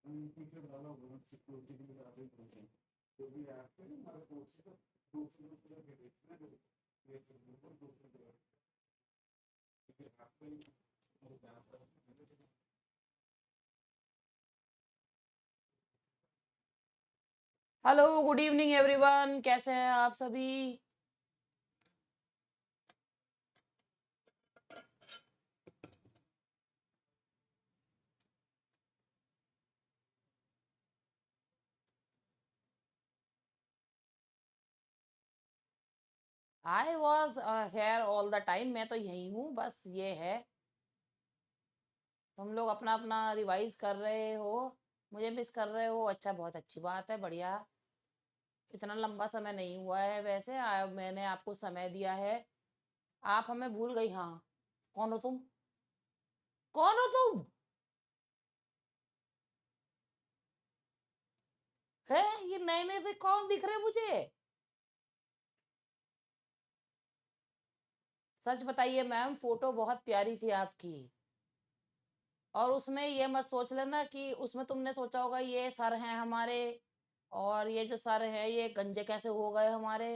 Hello, good evening everyone. कैसे हैं आप सभी? I was here all the time. मैं तो यही हूँ, बस ये है। तुम लोग अपना अपना रिवाइज कर रहे हो, मुझे मिस कर रहे हो। अच्छा, बहुत अच्छी बात है, बढ़िया। इतना लंबा समय नहीं हुआ है वैसे। मैंने आपको समय दिया है, आप हमें भूल गई। हाँ, कौन हो तुम? कौन हो तुम? है, ये नए नए से कौन दिख रहे मुझे? सच बताइए मैम, फोटो बहुत प्यारी थी आपकी। और उसमें ये मत सोच लेना कि उसमें तुमने सोचा होगा ये सर हैं हमारे, और ये जो सर है ये गंजे कैसे हो गए हमारे।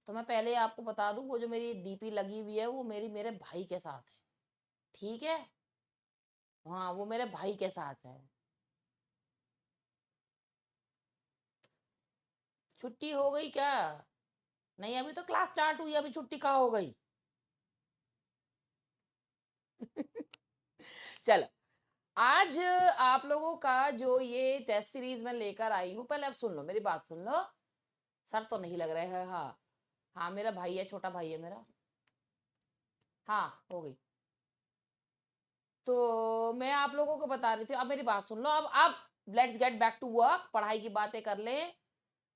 तो मैं पहले ही आपको बता दूं, वो जो मेरी डीपी लगी हुई है वो मेरे भाई के साथ है। ठीक है। हाँ, वो मेरे भाई के साथ है। छुट्टी हो गई क्या? नहीं, अभी तो क्लास स्टार्ट हुई, अभी छुट्टी कहाँ हो गई? चलो, आज आप लोगों का जो ये टेस्ट सीरीज में लेकर आई हूँ, पहले आप सुन लो, मेरी बात सुन लो। सर तो नहीं लग रहे हैं। हाँ, हाँ, मेरा भाई है, छोटा भाई है मेरा। हाँ, हो गई। तो मैं आप लोगों को बता रही थी, अब मेरी बात सुन लो। अब let's get back to work, पढ़ाई की बातें कर लें।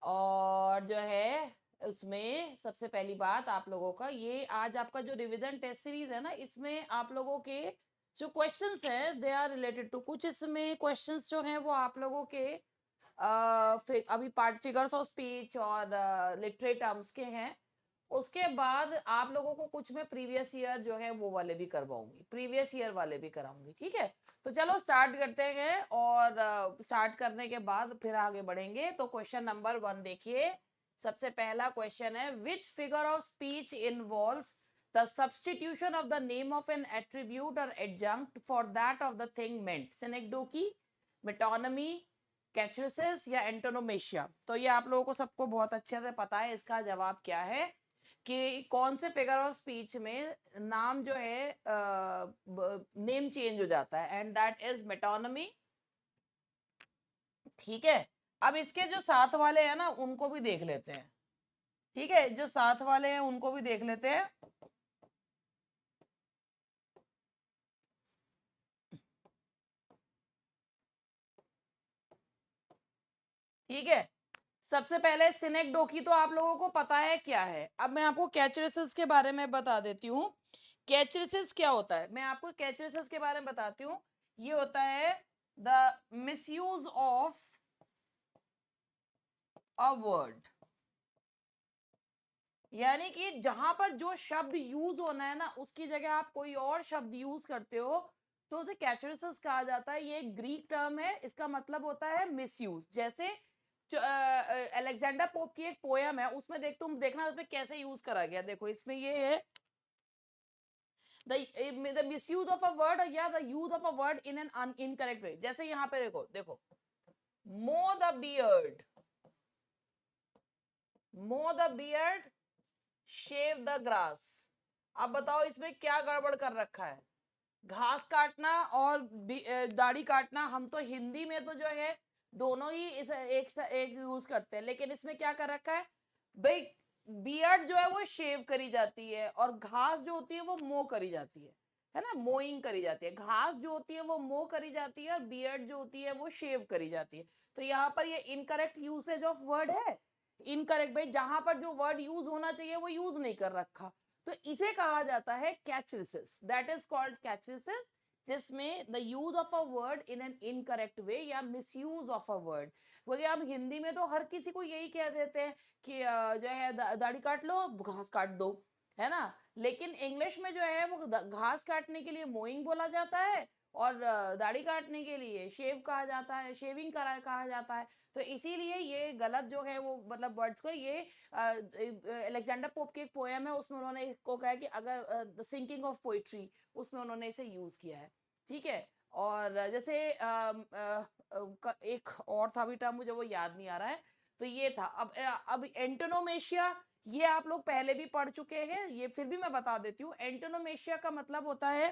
और जो है, उसमें सबसे पहली बात आप लोगों का ये, आज आपका जो रिवीजन टेस्ट सीरीज है ना, इसमें आप लोगों के जो क्वेश्चंस हैं दे आर रिलेटेड टू, कुछ इसमें क्वेश्चंस जो हैं वो आप लोगों के अभी पार्ट फिगर्स ऑफ स्पीच और लिटरेरी टर्म्स के हैं। उसके बाद आप लोगों को कुछ मैं प्रीवियस ईयर जो है वो वाले भी करवाऊंगी, प्रीवियस ईयर वाले भी कराऊंगी। ठीक है, तो चलो स्टार्ट करते हैं। और स्टार्ट करने के बाद फिर आगे बढ़ेंगे। तो क्वेश्चन नंबर 1 देखिए। सबसे पहला क्वेश्चन है, which figure of speech involves the substitution of the name of an attribute और adjunct for that of the thing meant, synecdoche, metonymy, catachresis या एंटोनोमेशिया। तो ये आप लोगों को सबको बहुत अच्छे से पता है इसका जवाब क्या है, कि कौन से फिगर ऑफ स्पीच में नाम जो है नेम चेंज हो जाता है, एंड दैट इज मेटोनमी। ठीक है, अब इसके जो साथ वाले हैं ना उनको भी देख लेते हैं। ठीक है, जो साथ वाले हैं उनको भी देख लेते हैं। ठीक है, सबसे पहले सिनेक्डोकी तो आप लोगों को पता है क्या है। अब मैं आपको कैचरेसिस के बारे में बता देती हूँ। कैचरेसिस क्या होता है, मैं आपको कैचरेसिस के बारे में बताती हूँ। ये होता है the misuse of a word, यानी कि जहां पर जो शब्द यूज होना है ना उसकी जगह आप कोई और शब्द यूज करते हो, तो उसे कैचरेसिस कहा जाता है। ये एक ग्रीक टर्म है, इसका मतलब होता है मिसयूज। जैसे अलेक्जेंडर पोप की एक पोयम है, उसमें तुम देखना उसमें कैसे यूज करा गया। देखो इसमें ये है, the misuse of a word, या the use of a word in an incorrect way. जैसे यहाँ पे देखो देखो, mow the beard, mow the beard, shave the grass. अब बताओ इसमें क्या गड़बड़ कर रखा है? घास काटना और दाढ़ी काटना, हम तो हिंदी में तो जो है दोनों ही एक यूज करते हैं, लेकिन इसमें क्या कर रखा है भाई? बियर्ड जो है वो शेव करी जाती है, और घास जो होती है वो मो करी जाती है ना, मोइंग करी जाती है। घास जो होती है वो मो करी जाती है, और बियर्ड जो होती है वो शेव करी जाती है। तो यहाँ पर ये इनकरेक्ट यूसेज ऑफ वर्ड है। इनकरेक्ट भाई, जहां पर जो वर्ड यूज होना चाहिए वो यूज नहीं कर रखा। तो इसे कहा जाता है catachresis, that is called catachresis, जिसमें the use of a word in an incorrect way या मिसयूज ऑफ अ वर्ड। बोलिए, हम हिंदी में तो हर किसी को यही कह देते हैं कि जो है दाढ़ी काट लो, घास काट दो, है ना। लेकिन इंग्लिश में जो है वो घास काटने के लिए मोइंग बोला जाता है, और दाढ़ी काटने के लिए शेव कहा जाता है, शेविंग करा कहा जाता है। तो इसीलिए ये गलत जो है वो मतलब वर्ड्स को ये अलेक्जेंडर पोप की एक पोएम है, उसमें उन्होंने इसको कहा है कि अगर द सिंकिंग ऑफ पोइट्री, उसमें उन्होंने इसे यूज़ किया है। ठीक है? और जैसे एक और था भी टर्म, मुझे वो याद नहीं आ रहा है। तो ये था। अब एंटोनोमेशिया, ये आप लोग पहले भी पढ़ चुके हैं, ये फिर भी मैं बता देती हूँ। एंटोनोमेशिया का मतलब होता है,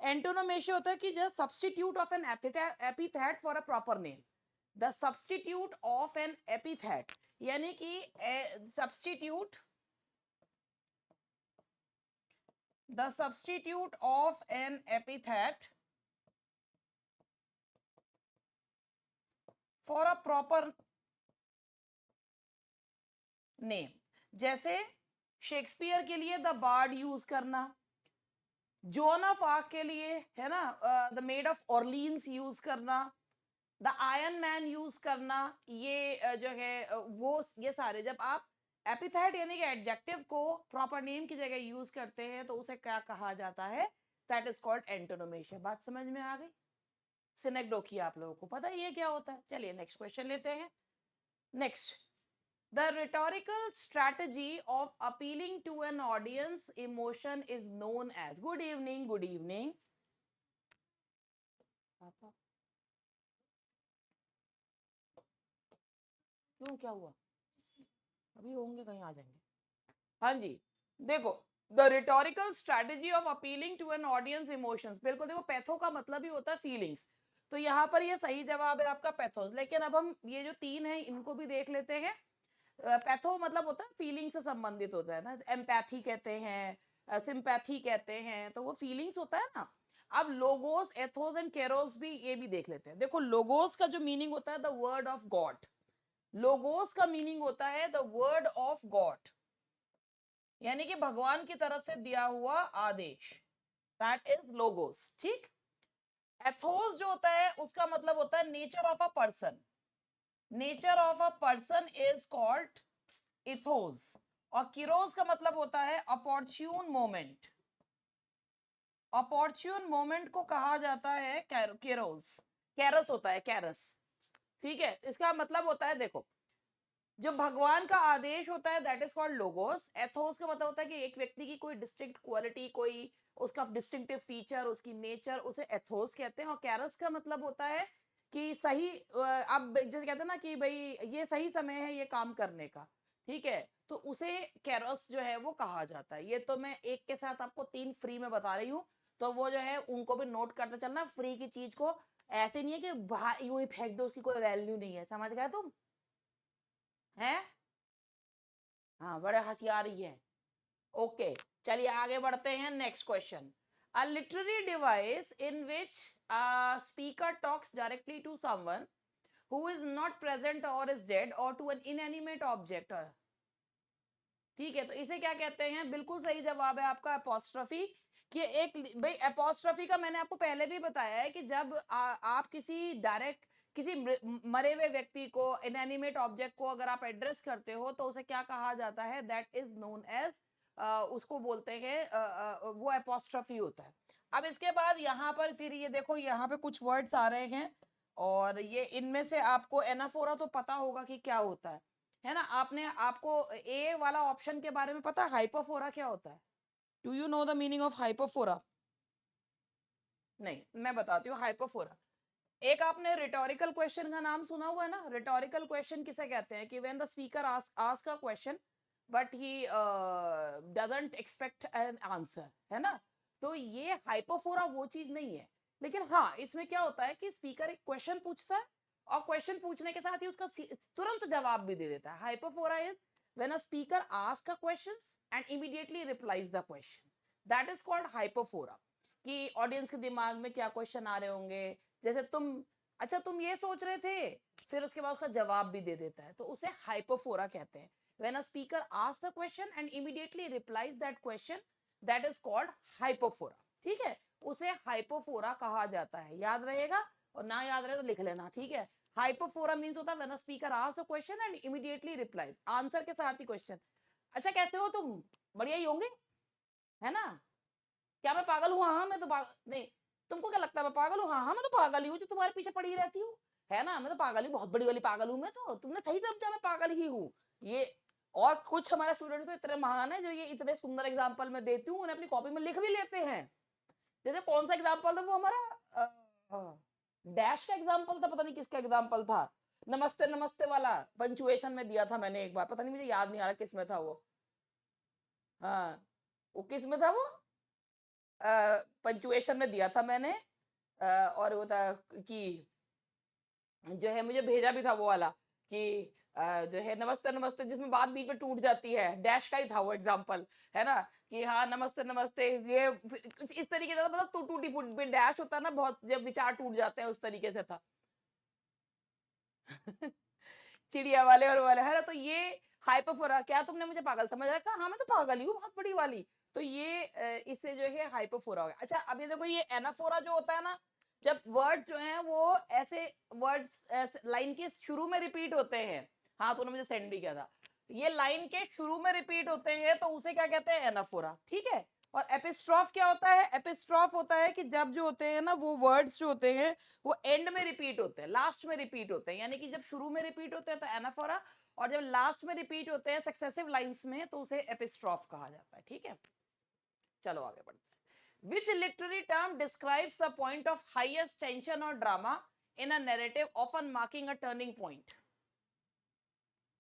एंटोनोमेशिया होता है कि just substitute of an epithet for a proper name. The substitute of an epithet, यानी कि substitute, the substitute of an epithet for a proper name. जैसे शेक्सपियर के लिए द बार्ड यूज करना, जोन ऑफ आर्क के लिए है ना the maid of Orleans use करना, द आयरन मैन यूज करना। ये जो है वो ये सारे जब आप एपिथेट यानी कि एडजेक्टिव को प्रॉपर नेम की जगह यूज करते हैं तो उसे क्या कहा जाता है? That is called antonomasia. बात समझ में आ गई? सिनेक्डोकिया आप लोगों को पता ही है क्या होता है। चलिए नेक्स्ट क्वेश्चन लेते हैं। Next, the rhetorical strategy of appealing to an audience emotion is known as, good evening, good evening पापा, क्यों क्या हुआ? अभी होंगे, कहीं आ जाएंगे। हाँ जी, देखो, the rhetorical strategy of appealing to an audience emotions, बिल्कुल देखो, पैथो का मतलब ही होता है फीलिंग्स। तो यहाँ पर ये सही जवाब है आपका पैथोस। लेकिन अब हम ये जो तीन है इनको भी देख लेते हैं। पैथो मतलब होता है फीलिंग से संबंधित होता है ना, एम्पैथी कहते हैं, सिंपैथी कहते हैं, तो वो फीलिंग्स होता है ना। अब लोगोस, एथोस एंड केरोस भी, ये भी देख लेते हैं। देखो, लोगोस का जो मीनिंग होता है the word of God, logos का मीनिंग होता है द वर्ड ऑफ गॉड, यानी कि भगवान की तरफ से दिया हुआ आदेश, दैट इज लोगोस। ठीक। एथोस जो होता है उसका मतलब होता है nature of a person, nature of a person is called ethos. और किरोस का मतलब होता है अपॉर्चून मोमेंट, अपॉर्चून मोमेंट को कहा जाता है केरोस, कैरस होता है, कैरस। ठीक है, इसका मतलब होता है, देखो, जो भगवान का आदेश होता है that is called logos. Athos का मतलब होता है कि एक व्यक्ति की कोई डिस्टिंक्ट क्वालिटी, कोई उसका डिस्टिंक्टिव फीचर, उसकी नेचर, उसे एथोस कहते हैं। और कैरस का मतलब होता है कि सही, आप जैसे कहते हैं ना कि भाई ये सही समय है ये काम करने का। ठीक है, तो उसे कैरस जो है वो कहा जाता है। ये तो मैं एक के साथ आपको तीन फ्री में बता रही हूँ, तो वो जो है उनको भी नोट करते चलना। फ्री की चीज को ऐसे नहीं है कि बाहर यूं ही फेंक दो, उसकी कोई वैल्यू नहीं है, समझ गए तुम? है? हाँ, बड़े होशियार ही है। ओके, चलिए आगे बढ़ते हैं। Next question, a literary device in which speaker talks directly to someone who is not present और इज डेड और टू एन इनएनिमेट ऑब्जेक्ट। ठीक है, तो इसे क्या कहते हैं? बिल्कुल सही जवाब है आपका अपोस्ट्रोफी। कि एक भाई अपोस्ट्रोफी का मैंने आपको पहले भी बताया है कि जब आप किसी डायरेक्ट, किसी मरे हुए व्यक्ति को, इनएनिमेट ऑब्जेक्ट को अगर आप एड्रेस करते हो तो उसे क्या कहा जाता है? दैट इज नोन एज, उसको बोलते हैं वो अपोस्ट्रोफी होता है। अब इसके बाद यहाँ पर फिर ये देखो, यहाँ पे कुछ वर्ड्स आ रहे हैं और ये इनमें से आपको एनाफोरा तो पता होगा कि क्या होता है ना? आपने, आपको ए वाला ऑप्शन के बारे में पता है हाइपोफोरा क्या होता है? Do you know the meaning of hypophora? नहीं, मैं बताती हूँ हाइपोफोरा। एक आपने रिटोरिकल क्वेश्चन का नाम सुना हुआ है ना? रिटोरिकल क्वेश्चन किसे कहते हैं? कि when the speaker ask a question but he doesn't expect an answer, है ना? तो ये हाइपोफोरा वो चीज नहीं है। लेकिन हाँ, इसमें क्या होता है कि स्पीकर एक क्वेश्चन पूछता है और क्वेश्चन पूछने के साथ ही उसका तुरंत जवाब भी दे देता है। Hypophora is when a speaker ask a questions and immediately replies the question, that is called hypophora. कि ऑडियंस के दिमाग में क्या क्वेश्चन आ रहे होंगे, जैसे तुम, अच्छा तुम ये सोच रहे थे, फिर उसके बाद उसका जवाब भी दे देता है, तो उसे हाइपोफोरा कहते हैं। When a speaker asks the question and immediately replies that question, that is called hypophora. ठीक है, उसे हाइपोफोरा कहा जाता है, याद रहेगा। और ना याद रहे तो लिख लेना, ठीक है। हाइपोफोरा मींस होता है when a speaker asks the question and immediately replies, answer के साथ ही क्वेश्चन। अच्छा, कैसे हो तुम? बढ़िया ही होंगे, है ना? क्या मैं पागल हुआ? हाँ, मैं तो पागल नहीं। तुमको क्या लगता है मैं पागल हूँ? हाँ, हाँ, मैं तो पागल ही हूँ जो तुम्हारे पीछे पड़ी रहती हूँ। है ना? मैं तो पागल ही बहुत बड़ी वाली पागल हूँ मैं तो। तुमने सही समझा मैं पागल ही हूँ। ये और कुछ हमारे स्टूडेंट्स तो इतने महान हैं जो ये इतने सुंदर एग्ज़ाम्पल मैं देती हूँ, उन्हें अपनी कॉपी में लिख भी लेते हैं। जैसे कौन-सा एग्ज़ाम्पल था वो हमारा डैश का एग्ज़ाम्पल था, पता नहीं किसका एग्ज़ाम्पल था। नमस्ते, नमस्ते वाला पंक्चुएशन में दिया था मैंने एक बार, पता नहीं मुझे याद नहीं आ रहा किसमें था वो। हाँ, वो किसमें था वो? पंक्चुएशन में दिया था मैंने और वो था कि जो है मुझे भेजा भी था वो वाला कि जो है नमस्ते नमस्ते जिसमें बात बीच में टूट जाती है, डैश का ही था वो एग्जांपल, है ना? कि हाँ नमस्ते नमस्ते ये कुछ इस तरीके का था, मतलब टूटी फूटी डैश होता है ना, बहुत जब विचार टूट जाते हैं उस तरीके से था। चिड़िया वाले और वो वाले, है ना? तो ये हाइपोफोरा, क्या तुमने मुझे पागल समझा? कहा हाँ मैं तो पागल ही हूँ बहुत बड़ी वाली। तो ये इससे जो है हाइपोफोरा हो गया। अच्छा अब ये देखो, ये एनाफोरा जो होता है ना, जब वर्ड्स जो हैं वो ऐसे वर्ड्स ऐसे लाइन के शुरू में रिपीट होते हैं। हाँ, तूने मुझे सेंड भी किया था। ये लाइन के शुरू में रिपीट होते हैं तो उसे क्या कहते हैं? एनाफोरा, ठीक है? और एपिस्ट्रॉफ क्या होता है? एपिस्ट्रॉफ होता है कि जब जो होते हैं ना वो वर्ड्स जो होते हैं वो एंड में रिपीट होते हैं, लास्ट में रिपीट होते हैं। यानी कि जब शुरू में रिपीट होते हैं तो एनाफोरा, और जब लास्ट में रिपीट होते हैं सक्सेसिव लाइंस में तो उसे एपिस्ट्रॉफ कहा जाता है, ठीक है? चलो आगे बढ़ते हैं। Which literary term describes the point of highest tension और drama in a narrative often marking a turning point?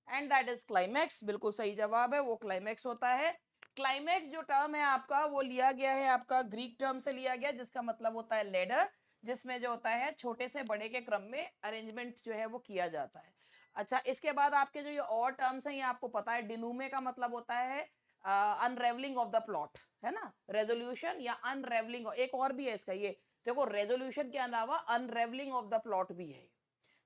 And that is climax. बिल्कुल सही जवाब है, वो क्लाइमैक्स होता है। क्लाइमैक्स जो टर्म है आपका वो लिया गया है आपका ग्रीक टर्म से लिया गया, जिसका मतलब होता है लेडर, जिसमें जो होता है छोटे से बड़े के क्रम में अरेंजमेंट जो है वो किया जाता है। अच्छा, इसके बाद आपके जो ये और टर्म्स हैं ये आपको पता है। डिनूमे का मतलब होता है अनरेवलिंग ऑफ द प्लॉट, है ना? रेजोल्यूशन या अनरेवलिंग, एक और भी है इसका, ये देखो रेजोल्यूशन के अलावा अनरेवलिंग ऑफ द प्लॉट भी है।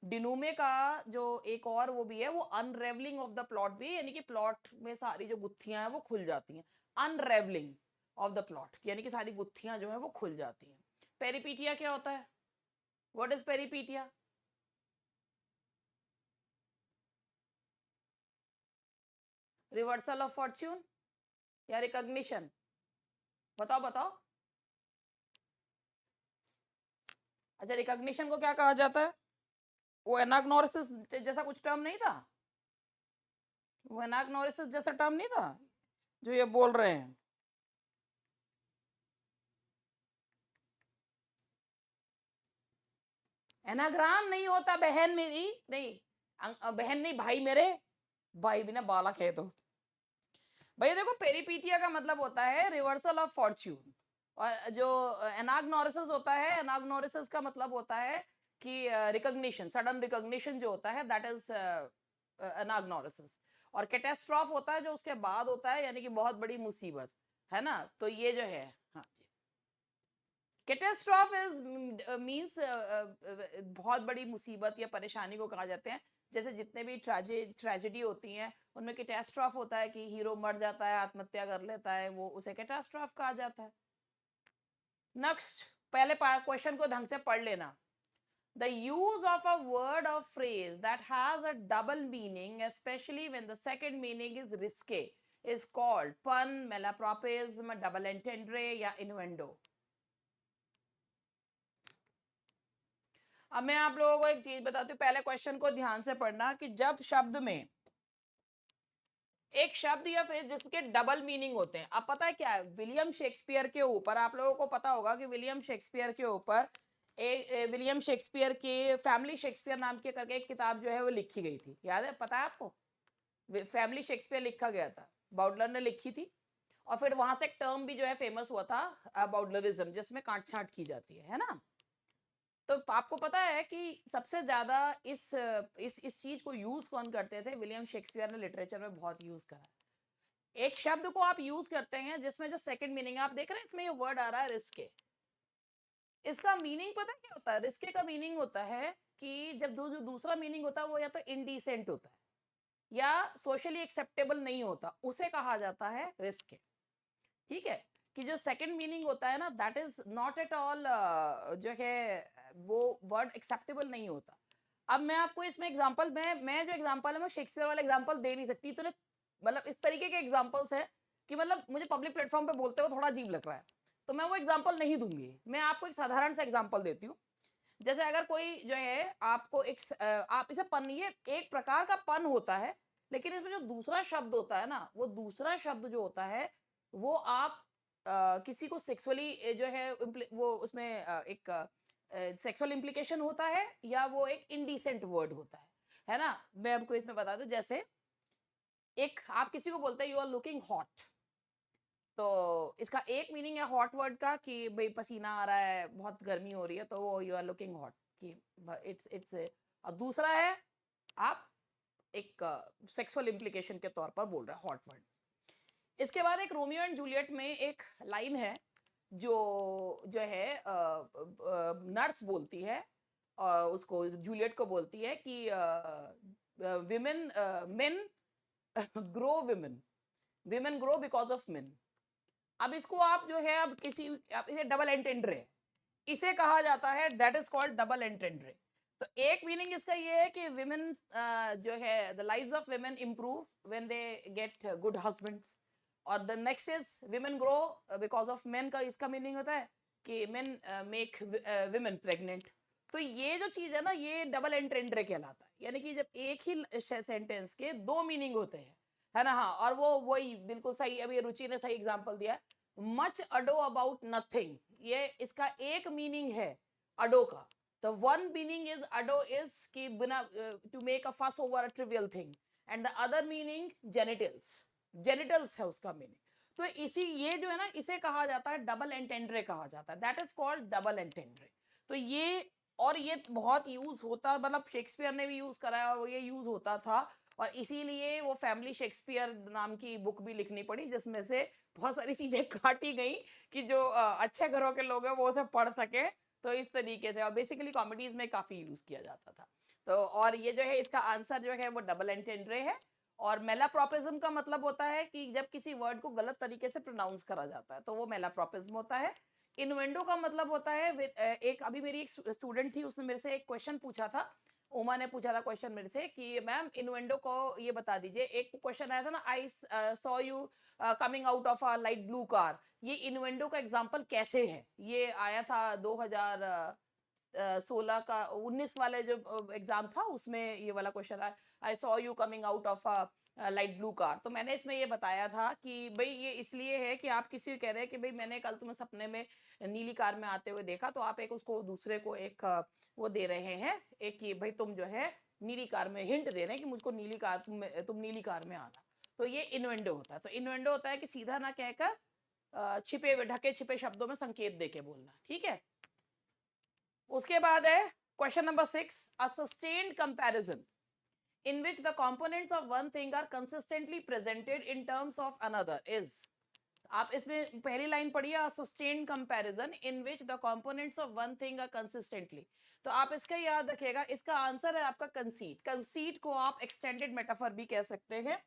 डिनोमे का जो एक और वो भी है, वो अनरेवलिंग ऑफ द प्लॉट भी है, यानी कि प्लॉट में सारी जो गुत्थियां हैं वो खुल जाती हैं। अनरेवलिंग ऑफ द प्लॉट यानी कि सारी गुत्थियां जो है वो खुल जाती हैं। पेरिपीटिया क्या होता है? What is peripeteia? Reversal of fortune या रिकॉग्निशन? बताओ बताओ। अच्छा, रिकॉग्निशन को क्या कहा जाता है? वो एनाग्नोरिसिस जैसा कुछ टर्म नहीं था? वो एनाग्नोरिसिस जैसा टर्म नहीं था जो ये बोल रहे हैं? एनाग्राम नहीं होता बहन मेरी, नहीं। बहन नहीं, भाई मेरे, भाई बिना बालक है तो। भैया देखो, पेरिपीटिया का मतलब होता है रिवर्सल ऑफ फॉर्च्यून, और जो एनाग्नोरिसिस होता है, एनाग्नोरिसिस का मतलब होता है कि रिकॉग्निशन, सडन रिकॉग्निशन जो होता है, दैट इज एनाग्नोरिसिस। और कैटास्ट्रॉफ होता है जो उसके बाद होता है, यानी कि बहुत बड़ी मुसीबत, है ना? तो ये जो है, हाँ, कैटास्ट्रॉफ इज मींस बहुत बड़ी मुसीबत या परेशानी को कहा जाते हैं। जैसे जितने भी ट्रेजेडी होती हैं उनमें कैटास्ट्रॉफ होता है कि हीरो मर जाता है, आत्महत्या कर लेता है, वो उसे कैटास्ट्रॉफ कहा जाता है। नेक्स्ट, पहले क्वेश्चन को ढंग से पढ़ लेना। The use of a word और phrase that has a double meaning, especially when the second meaning is risque, is called pun, malapropism, double entendre या innuendo। अब मैं आप लोगों को एक चीज बताती हूँ, पहले क्वेश्चन को ध्यान से पढ़ना कि जब शब्द में एक शब्द या फिर जिसके डबल मीनिंग होते हैं, अब पता है क्या है, विलियम शेक्सपियर के ऊपर आप लोगों को पता होगा कि विलियम शेक्सपियर के ऊपर विलियम शेक्सपियर के फैमिली शेक्सपियर नाम के करके एक किताब जो है वो लिखी गई थी, याद है? पता है आपको? फैमिली शेक्सपियर लिखा गया था, बाउडलर ने लिखी थी। और फिर वहां से एक टर्म भी जो है फेमस हुआ था, बाउडलरिज्म, जिसमें काट छांट की जाती है ना? तो आपको पता है कि सबसे ज्यादा इस चीज को यूज कौन करते थे? विलियम शेक्सपियर ने लिटरेचर में बहुत यूज करा है। एक शब्द को आप यूज करते हैं जिसमें जो सेकंड मीनिंग आप देख रहे हैं, इसमें ये वर्ड आ रहा है रिस्के। इसका मीनिंग पता है क्या होता है? रिस्के का मीनिंग होता है कि जब जो दूसरा मीनिंग होता है वो या तो इनडिसेंट होता है या सोशली एक्सेप्टेबल नहीं होता, उसे कहा जाता है रिस्के, ठीक है? कि जो सेकंड मीनिंग होता है ना, that is not at all जो है वो वर्ड एक्सेप्टेबल नहीं होता। अब मैं आपको इसमें एग्जांपल, मैं जो एग्जांपल है मैं शेक्सपियर वाला एग्जांपल दे नहीं सकती, तो मतलब इस तरीके के एग्जांपल्स हैं कि मतलब मुझे पब्लिक प्लेटफॉर्म पे बोलते हुए थोड़ा अजीब लग रहा है। तो मैं वो एग्जांपल नहीं दूंगी, मैं आपको एक साधारण सा एग्जांपल देती हूँ। जैसे अगर कोई जो है आपको आप इसे पन, ये एक प्रकार का पन होता है, लेकिन इसमें जो दूसरा शब्द होता है ना, वो दूसरा शब्द जो होता है वो आप किसी को सेक्सुअली जो है वो उसमें एक सेक्सुअल इम्प्लीकेशन होता है, या वो एक इनडिसेंट वर्ड होता है ना। मैं आपको इसमें बता दूं, जैसे एक आप किसी को बोलते हैं यू आर लुकिंग हॉट, तो इसका एक मीनिंग है हॉट वर्ड का कि भाई पसीना आ रहा है, बहुत गर्मी हो रही है, तो वो यू आर लुकिंग हॉट कि इट्स इट्स। और दूसरा है आप एक सेक्सुअल इम्प्लीकेशन के तौर पर बोल रहे हैं हॉट वर्ड। इसके बाद एक रोमियो एंड जूलियट में एक लाइन है जो जो है नर्स बोलती है, उसको जूलियट को बोलती है कि women main grow women, women grow because of main. अब इसको आप जो है अब किसी अब इसे डबल एंटेंड्रे इसे कहा जाता है, दैट इज कॉल्ड डबल एंटेंड्रे। तो एक मीनिंग इसका ये है कि विमेन जो है the lives of women improve when they get good husbands, और the next is women grow because of men का इसका मीनिंग होता है कि मेन मेक विमेन प्रेग्नेंट। तो ये जो चीज है ना, ये डबल एंटेंड्रे कहलाता है, यानी कि जब एक ही सेंटेंस के दो मीनिंग होते हैं, है ना। हाँ, और वो वही बिल्कुल सही, अभी रुचि ने सही एग्जांपल दिया, मच अडो अबाउट नथिंग, ये इसका एक मीनिंग है अडो का। तो वन मीनिंग इज अडो इज कि बिना टू मेक अ फस over a trivial thing, and the other meaning genitals, genitals है उसका मीनिंग। तो इसी ये जो है ना, इसे कहा जाता है डबल एंटेंड्रे कहा जाता है, दैट इज कॉल्ड डबल एंटेंड्रे। तो ये, और ये बहुत यूज होता, मतलब शेक्सपियर ने भी यूज करा है और ये यूज होता था, और इसीलिए वो फैमिली शेक्सपियर नाम की बुक भी लिखनी पड़ी, जिसमें से बहुत सारी चीजें काटी गई कि जो अच्छे घरों के लोग हैं वो उसे पढ़ सके। तो इस तरीके से, और बेसिकली कॉमेडीज में काफी यूज किया जाता था। तो और ये जो है इसका आंसर जो है वो डबल एंटेंड्रे है। और मेलाप्रोपिज्म का मतलब होता है कि जब किसी वर्ड को गलत तरीके से प्रोनाउंस करा जाता है तो वो मेलाप्रोपिज्म होता है। इनवेंडो का मतलब होता है एक, अभी मेरी एक स्टूडेंट थी, उसने मेरे से एक क्वेश्चन पूछा था, उमा ने पूछा था क्वेश्चन मेरे से कि मैम इनवेंडो को ये बता दीजिए, एक क्वेश्चन आया था ना, I saw you coming out of a light blue car, ये इनवेंडो का एग्जांपल कैसे है, ये आया था 2016 का 19 वाले जो एग्जाम था उसमें ये वाला क्वेश्चन आया, I saw you coming out of a light blue car. तो मैंने इसमें ये बताया था कि भाई ये इसलिए है कि आप किसी को कह रहे हैं कि भाई मैंने कल तुम्हें सपने में नीली कार में आते हुए देखा, तो आप एक उसको दूसरे को एक वो दे रहे हैं, एक कि भाई तुम जो है नीली कार में, हिंट दे रहे हैं कि मुझको नीली कार, तुम नीली कार में आना। तो ये इनवेंडो होता है। तो इनवेंडो होता है कि सीधा ना कहकर छिपे ढके छिपे शब्दों में संकेत देके बोलना, ठीक है। उसके बाद है question number 6, a sustained comparison in which the components of one thing are consistently presented in terms of another is। आप इसमें पहली लाइन पढ़िए, sustained comparison in which the components of one thing are consistently. तो आप इसका याद रखिएगा, इसका आंसर है आपका कंसीट। कंसीट को आप एक्सटेंडेड मेटाफर भी कह सकते हैं।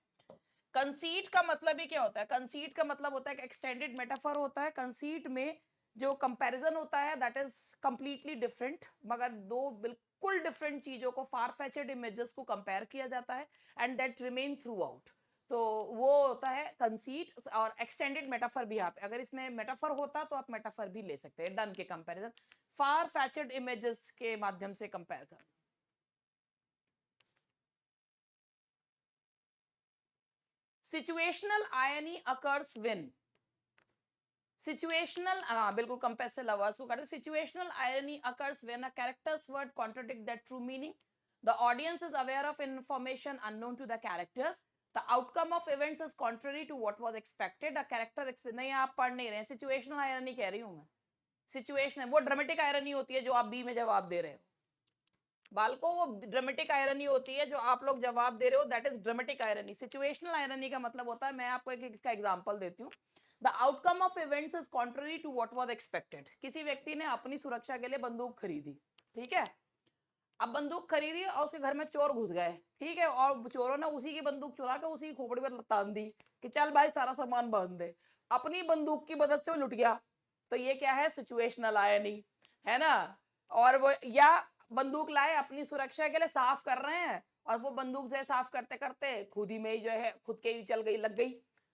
कंसीट का मतलब ही क्या होता है, कंसीट का मतलब होता है कि एक्सटेंडेड मेटाफर होता है। कंसीट में जो कंपैरिजन होता है दैट इज कंप्लीटली डिफरेंट, मगर दो बिल्कुल डिफरेंट चीजों को, फार फेचेड इमेजेस को कंपेयर किया जाता है, and that remain through out. तो वो होता है कंसीट। और एक्सटेंडेड मेटाफर भी, आप अगर इसमें मेटाफर होता तो आप मेटाफर भी ले सकते हैं, डन के कंपैरिजन, फार फेचेड इमेजेस के माध्यम से कंपेयर कर। Situational irony occurs when, situational, हाँ बिल्कुल, कंपेयर से लवर्स को करते। Situational irony occurs when a characters word contradict that true meaning, the audience is aware of information unknown to the characters, the outcome of events is contrary to what was expected, a character नहीं, आप पढ़ नहीं रहे हैं, situational irony कह रही हूं मैं। सिचुएशन वो ड्रामेटिक आयरनी होती है जो आप बी में जवाब दे रहे हो बालको, वो ड्रामेटिक आयरनी होती है जो आप लोग जवाब दे रहे हो, that is dramatic irony. Situational irony का मतलब होता है, मैं आपको एक इसका एग्जांपल देती हूँ, the outcome of events is contrary to what was expected. किसी व्यक्ति ने अपनी सुरक्षा के लिए बंदूक खरीदी, ठीक है। अब बंदूक खरीदी और उसके घर में चोर घुस गए, ठीक है, और चोरों ने उसी की बंदूक चुरा के उसी की खोपड़ी पर तान दी कि चल भाई सारा सामान बांध दे, अपनी बंदूक की मदद से वो लुट गया। तो ये क्या है, सिचुएशनल आयरनी, है ना। और वो, या बंदूक लाए अपनी सुरक्षा के लिए, साफ कर रहे हैं, और वो बंदूक से साफ करते करते खुद ही में ही जो है खुद के ही चल गई, लग गई।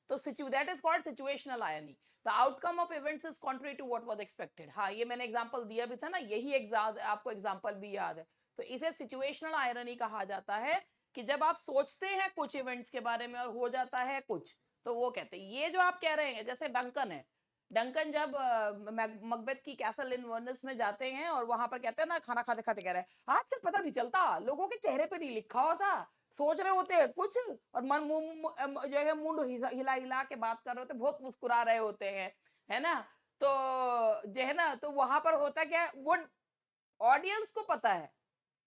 तो that is called situational irony. The outcome of events is contrary to what was expected. हाँ, ये मैंने एग्जांपल दिया भी था ना, यही आपको एग्जांपल भी याद है. तो इसे सिचुएशनल आयरनी कहा जाता है कि जब आप सोचते हैं कुछ इवेंट्स के बारे में और हो जाता है कुछ, तो वो कहते हैं. ये जो आप कह रहे हैं, जैसे डंकन है, डंकन जब मकबेथ की कैसल इन्वर्नस में जाते हैं और वहां पर कहते हैं ना, खाना खाते खाते कह रहे हैं आजकल पता नहीं चलता, लोगों के चेहरे पे नहीं लिखा होता, सोच रहे होते हैं कुछ और मन जो है मुंड हिला हिला के बात कर रहे होते, बहुत मुस्कुरा रहे होते हैं, है ना. तो जो है ना, तो वहां पर होता क्या है, वो ऑडियंस को पता है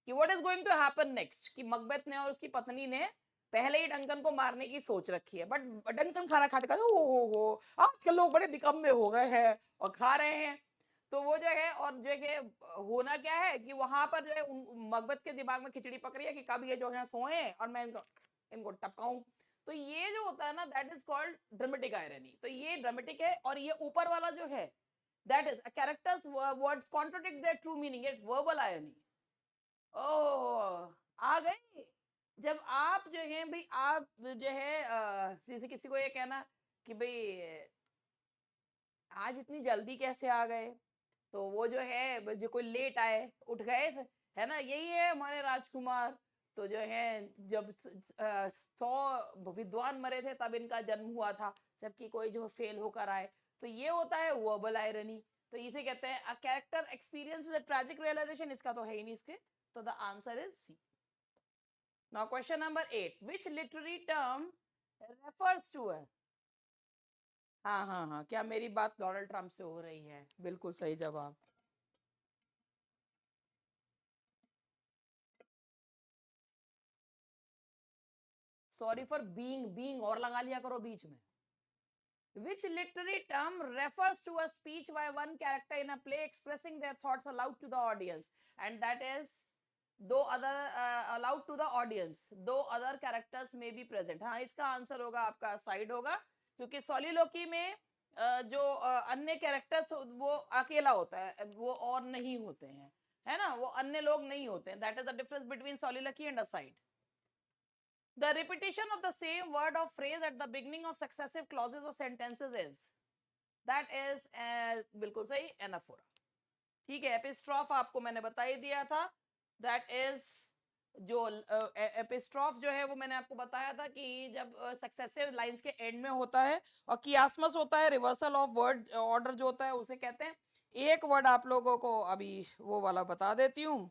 कि what is going to happen next, कि मकबेथ ने और उसकी पत्नी ने पहले ही डंकन को मारने की सोच रखी है. बट डंकन खाना खाते खाते हो आजकल लोग बड़े निकम्मे हो गए हैं और खा रहे हैं. तो वो जो है, और जो है होना क्या है कि वहां पर जो है मकबेथ के दिमाग में खिचड़ी पक रही है कि कब ये जो है सोए और मैं इनको टपकाऊं. तो ये जो होता है ना, that is called dramatic irony. तो ये ड्रामेटिक है. और ये ऊपर वाला जो है, that is characters words contradict their true meaning, it's verbal irony. Oh! आ गई? जब आप जो है भई, आप जो है जैसे किसी को ये कहना कि भई आज इतनी जल्दी कैसे आ गए? तो वो जो है जो कोई लेट आए, उठ गए, है ना? यही है हमारे राजकुमार. तो जो है जब 100 विद्वान मरे थे तब इनका जन्म हुआ था, जबकि कोई जो फेल होकर आए. तो ये होता है वर्बल आयरनी. तो इसे कहते हैं a character experiences a tragic realisation. इसका तो है ही नहीं इसके. तो the answer is C. Now question number 8, which literary term refers to a. हाँ हाँ हाँ, क्या मेरी बात डोनाल्ड ट्रंप से हो रही है? बिल्कुल सही जवाब. सॉरी फॉर बीइंग और लगा लिया करो बीच में. Which literary term refers to a speech by one character in a play expressing their thoughts aloud to the audience, and that is दो other allowed to the audience, दो other characters may be present. हाँ, इसका answer होगा आपका side होगा, क्योंकि सोलिलोकी में जो अन्य कैरेक्टर्स वो अकेला होता है, वो और नहीं होते हैं, है ना, वो अन्य लोग नहीं होते हैं. That is the difference between soliloquy and aside. The repetition of the same word or phrase at the beginning of successive clauses or sentences is, that is बिल्कुल सही, एनाफोरा. ठीक है. एपिस्ट्रॉफ आपको मैंने बता ही दिया था. दैट इज जो एपिस्ट्रॉफ जो है वो मैंने आपको बताया था कि जब सक्सेसिव लाइंस के एंड में होता है, और कियास्मस होता है, रिवर्सल ऑफ वर्ड ऑर्डर जो होता है उसे कहते हैं. एक वर्ड आप लोगों को अभी वो वाला बता देती हूँ.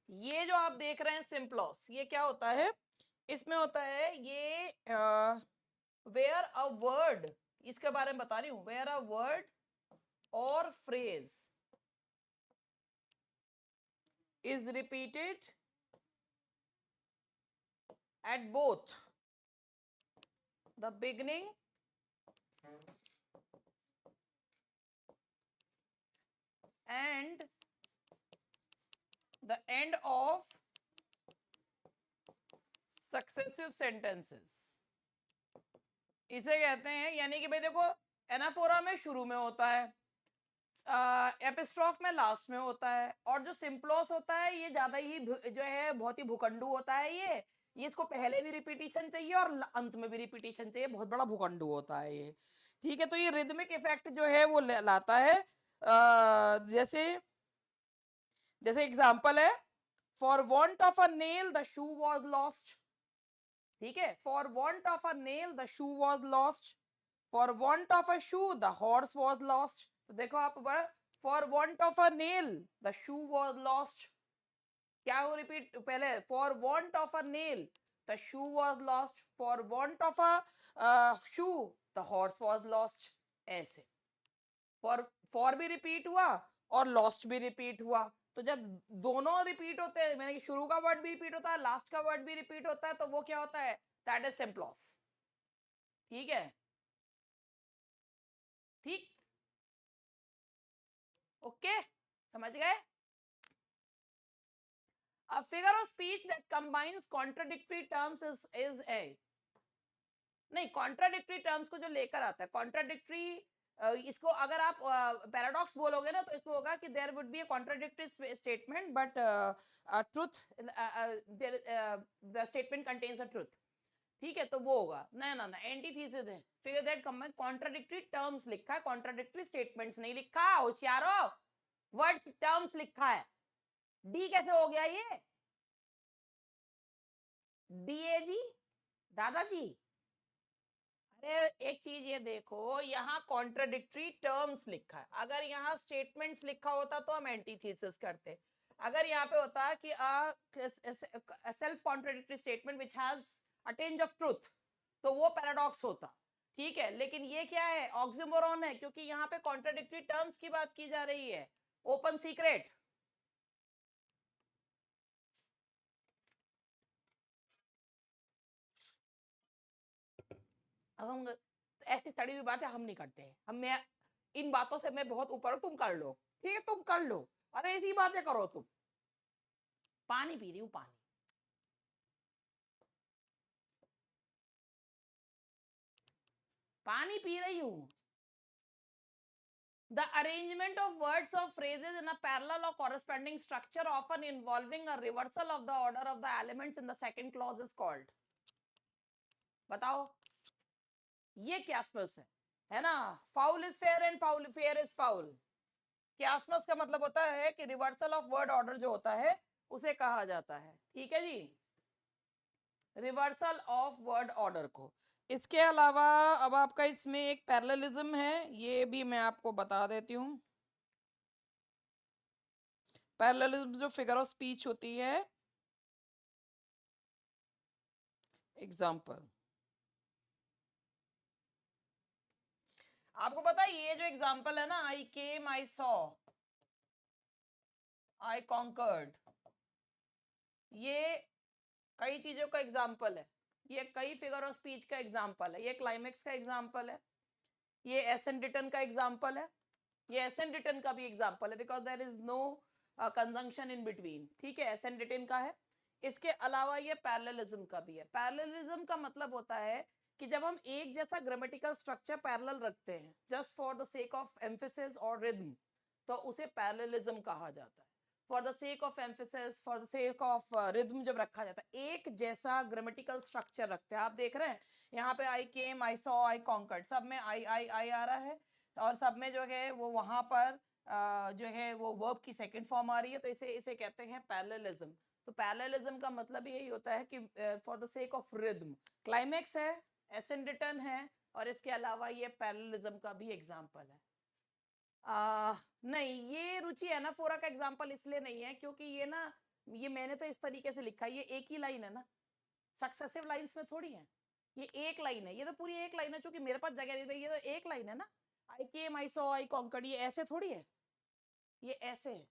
ये जो आप देख रहे हैं सिंप्लॉस, ये क्या होता है? इसमें होता है ये वेयर अ वर्ड, इसके बारे में बता रही हूं. वेयर अ वर्ड और phrase is repeated at both the beginning and the end of successive sentences. इसे कहते हैं, यानी कि भाई देखो, एनाफोरा में शुरू में होता है, एपिस्ट्रॉफ में लास्ट में होता है, और जो सिंप्लोस होता है ये ज्यादा ही जो है बहुत ही भुखंडू होता है. ये इसको पहले भी रिपीटिशन चाहिए और अंत में भी रिपीटिशन चाहिए. बहुत बड़ा भुखंडू होता है ये. ठीक है. तो ये रिदमिक इफेक्ट जो है वो लाता है. जैसे जैसे एग्जांपल है, for want of a nail the shoe was lost. ठीक है. For want of a nail the shoe was lost. For want of a shoe the horse was lost. तो देखो आप बड़ा, for want of a nail the shoe was lost. क्या हो repeat पहले? For want of a nail the shoe was lost. For want of a shoe the horse was lost. ऐसे for for भी repeat हुआ और lost भी repeat हुआ. तो जब दोनों रिपीट होते हैं, मैंने शुरू का वर्ड भी रिपीट होता है, लास्ट का वर्ड भी रिपीट होता है, तो वो क्या होता है? That is symploce. ठीक है. ठीक. ओके. समझ गए? A figure of speech that combines contradictory terms is a. नहीं, कॉन्ट्राडिक्टरी टर्म्स को जो लेकर आता है, कॉन्ट्राडिक्टरी इसको अगर आप पैराडॉक्स बोलोगे ना, तो इसमें होगा कि there would be a contradictory statement but truth, the statement contains a truth. ठीक है, तो वो होगा ना ना ना, एंटीथीसिस है। Figure that come contradictory terms लिखा है, कॉन्ट्राडिक्टरी स्टेटमेंट्स नहीं लिखा, होशियारो। वर्ड्स टर्म्स लिखा है। डी कैसे हो गया ये? डीएजी दादाजी, अरे एक चीज ये देखो, यहाँ कॉन्ट्रडिक्टरी टर्म्स लिखा है। अगर यहाँ स्टेटमेंट्स लिखा होता तो हम एंटीथीसिस करते। अगर यहाँ पे होता कि self contradictory statement which has a tinge of truth, तो वो पैराडॉक्स होता। ठीक है, लेकिन ये क्या है? ऑक्सिमोरॉन है, क्योंकि यहाँ पे कॉन्ट्रडिक्टरी टर्म्स की बात की जा रही है। Open secret. अब हम ऐसी सड़ी हुई बातें हम नहीं करते हैं। हम मैं इन बातों से मैं बहुत ऊपर हूं, तुम कर लो। ठीक है, तुम कर लो। अरे ऐसी बातें करो तुम। पानी पी रही हूँ, पानी। पानी पी रही हूँ। The arrangement of words or phrases in a parallel or corresponding structure, often involving a reversal of the order of the elements in the second clause, is called. बताओ, ये क्यासमस है ना? Foul is fair and foul fair is foul. Chiasmus का मतलब होता है कि reversal of word order जो होता है उसे कहा जाता है। ठीक है जी, रिवर्सल ऑफ वर्ड ऑर्डर को। इसके अलावा अब आपका इसमें एक पैरेललिज्म है, ये भी मैं आपको बता देती हूँ। पैरेललिज्म जो फिगर ऑफ स्पीच होती है, एग्जाम्पल, आपको पता है ये जो एग्जाम्पल है ना, आई केम, आई सॉ, आई कॉन्कर्ड, ये कई चीजों का एग्जाम्पल है। ये कई फिगर ऑफ स्पीच का एग्जाम्पल है। ये क्लाइमेक्स का एग्जाम्पल है। ये एसन रिटर्न का एग्जाम्पल है। ये एसन रिटर्न का भी एग्जाम्पल है, because there is no conjunction in between. ठीक है, एसन रिटर्न का है। इसके अलावा ये पैरेललिज्म का भी है। पैरेललिज्म का मतलब होता है कि जब हम एक जैसा ग्रामेटिकल स्ट्रक्चर पैरेलल रखते हैं just for the sake of emphasis और रिदम, तो उसे पैरेललिज्म कहा जाता है। For the sake of emphasis, for the sake of rhythm जब रखा जाता है, एक जैसा ग्रामेटिकल स्ट्रक्चर रखते हैं। आप देख रहे हैं यहाँ पे आई केम, आई सॉ, आई कॉन्कर्ड, सब में आई आ रहा है, और सब में जो है वो वहां पर जो है वो वर्ब की सेकंड फॉर्म आ रही है, तो इसे इसे कहते हैं पैरेललिज्म। तो पैरेललिज्म का मतलब यही होता है कि for the sake of rhythm, climax है, एसेंड रिटर्न है, और इसके अलावा ये पैरेललिज्म का भी एग्जांपल है। नहीं, ये रुचि है ना फोरा का एग्जांपल इसलिए नहीं है क्योंकि ये ना, ये मैंने तो इस तरीके से लिखा है, ये एक ही लाइन है ना, सक्सेसिव लाइंस में थोड़ी है। ये एक लाइन है, ये तो पूरी एक लाइन है, चूंकि मेरे पास जगह नहीं रही, ये तो एक लाइन है ना। आई केम, आई सॉ, आई कॉन्कर्ड, ये ऐसे थोड़ी है, ये ऐसे है,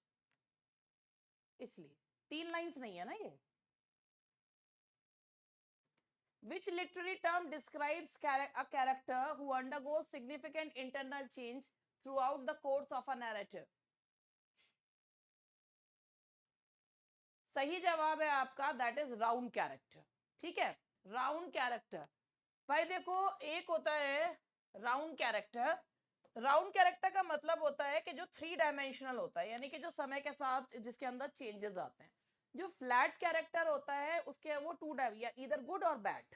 इसलिए तीन लाइंस नहीं है ना ये। Which literary term describes a character who undergoes significant internal change throughout the course of a narrative? सही जवाब है आपका, दैट इज राउंड कैरेक्टर। ठीक है, राउंड कैरेक्टर। भाई देखो, एक होता है राउंड कैरेक्टर। राउंड कैरेक्टर का मतलब होता है कि जो थ्री डायमेंशनल होता है, यानी कि जो समय के साथ जिसके अंदर चेंजेस आते हैं। जो फ्लैट कैरेक्टर होता है उसके वो टू या इधर गुड और बैड,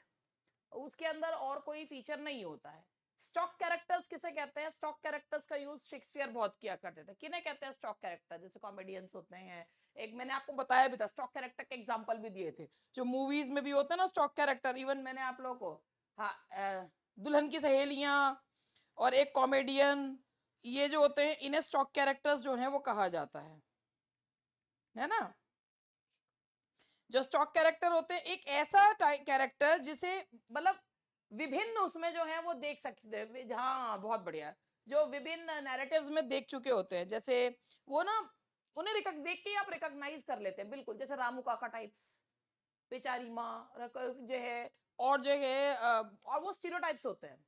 उसके अंदर और कोई फीचर नहीं होता है। स्टॉक कैरेक्टर्स किसे कहते हैं? स्टॉक कैरेक्टर्स का यूज शेक्सपियर बहुत किया करते थे। किन्हें कहते हैं स्टॉक कैरेक्टर? जैसे कॉमेडियंस होते हैं, एक मैंने आपको बताया भी था, स्टॉक कैरेक्टर के एग्जांपल भी दिए थे, जो मूवीज में भी होते हैं ना स्टॉक कैरेक्टर। इवन मैंने आप लोगों को, हाँ, दुल्हन की सहेलियां और एक कॉमेडियन, ये जो होते हैं इन्हें स्टॉक कैरेक्टर्स जो है वो कहा जाता है ना। जो स्टॉक कैरेक्टर होते हैं एक ऐसा कैरेक्टर जिसे मतलब विभिन्न उसमें जो है वो देख सकते हैं। हाँ, बहुत बढ़िया। जो विभिन्न नैरेटिव्स में देख चुके होते हैं, जैसे वो ना, उन्हें देख के ही आप रिकॉग्नाइज कर लेते हैं बिल्कुल, जैसे रामू काका टाइप्स, बेचारी माँ जो है, और जो है और वो स्टीरियोटाइप्स होते हैं।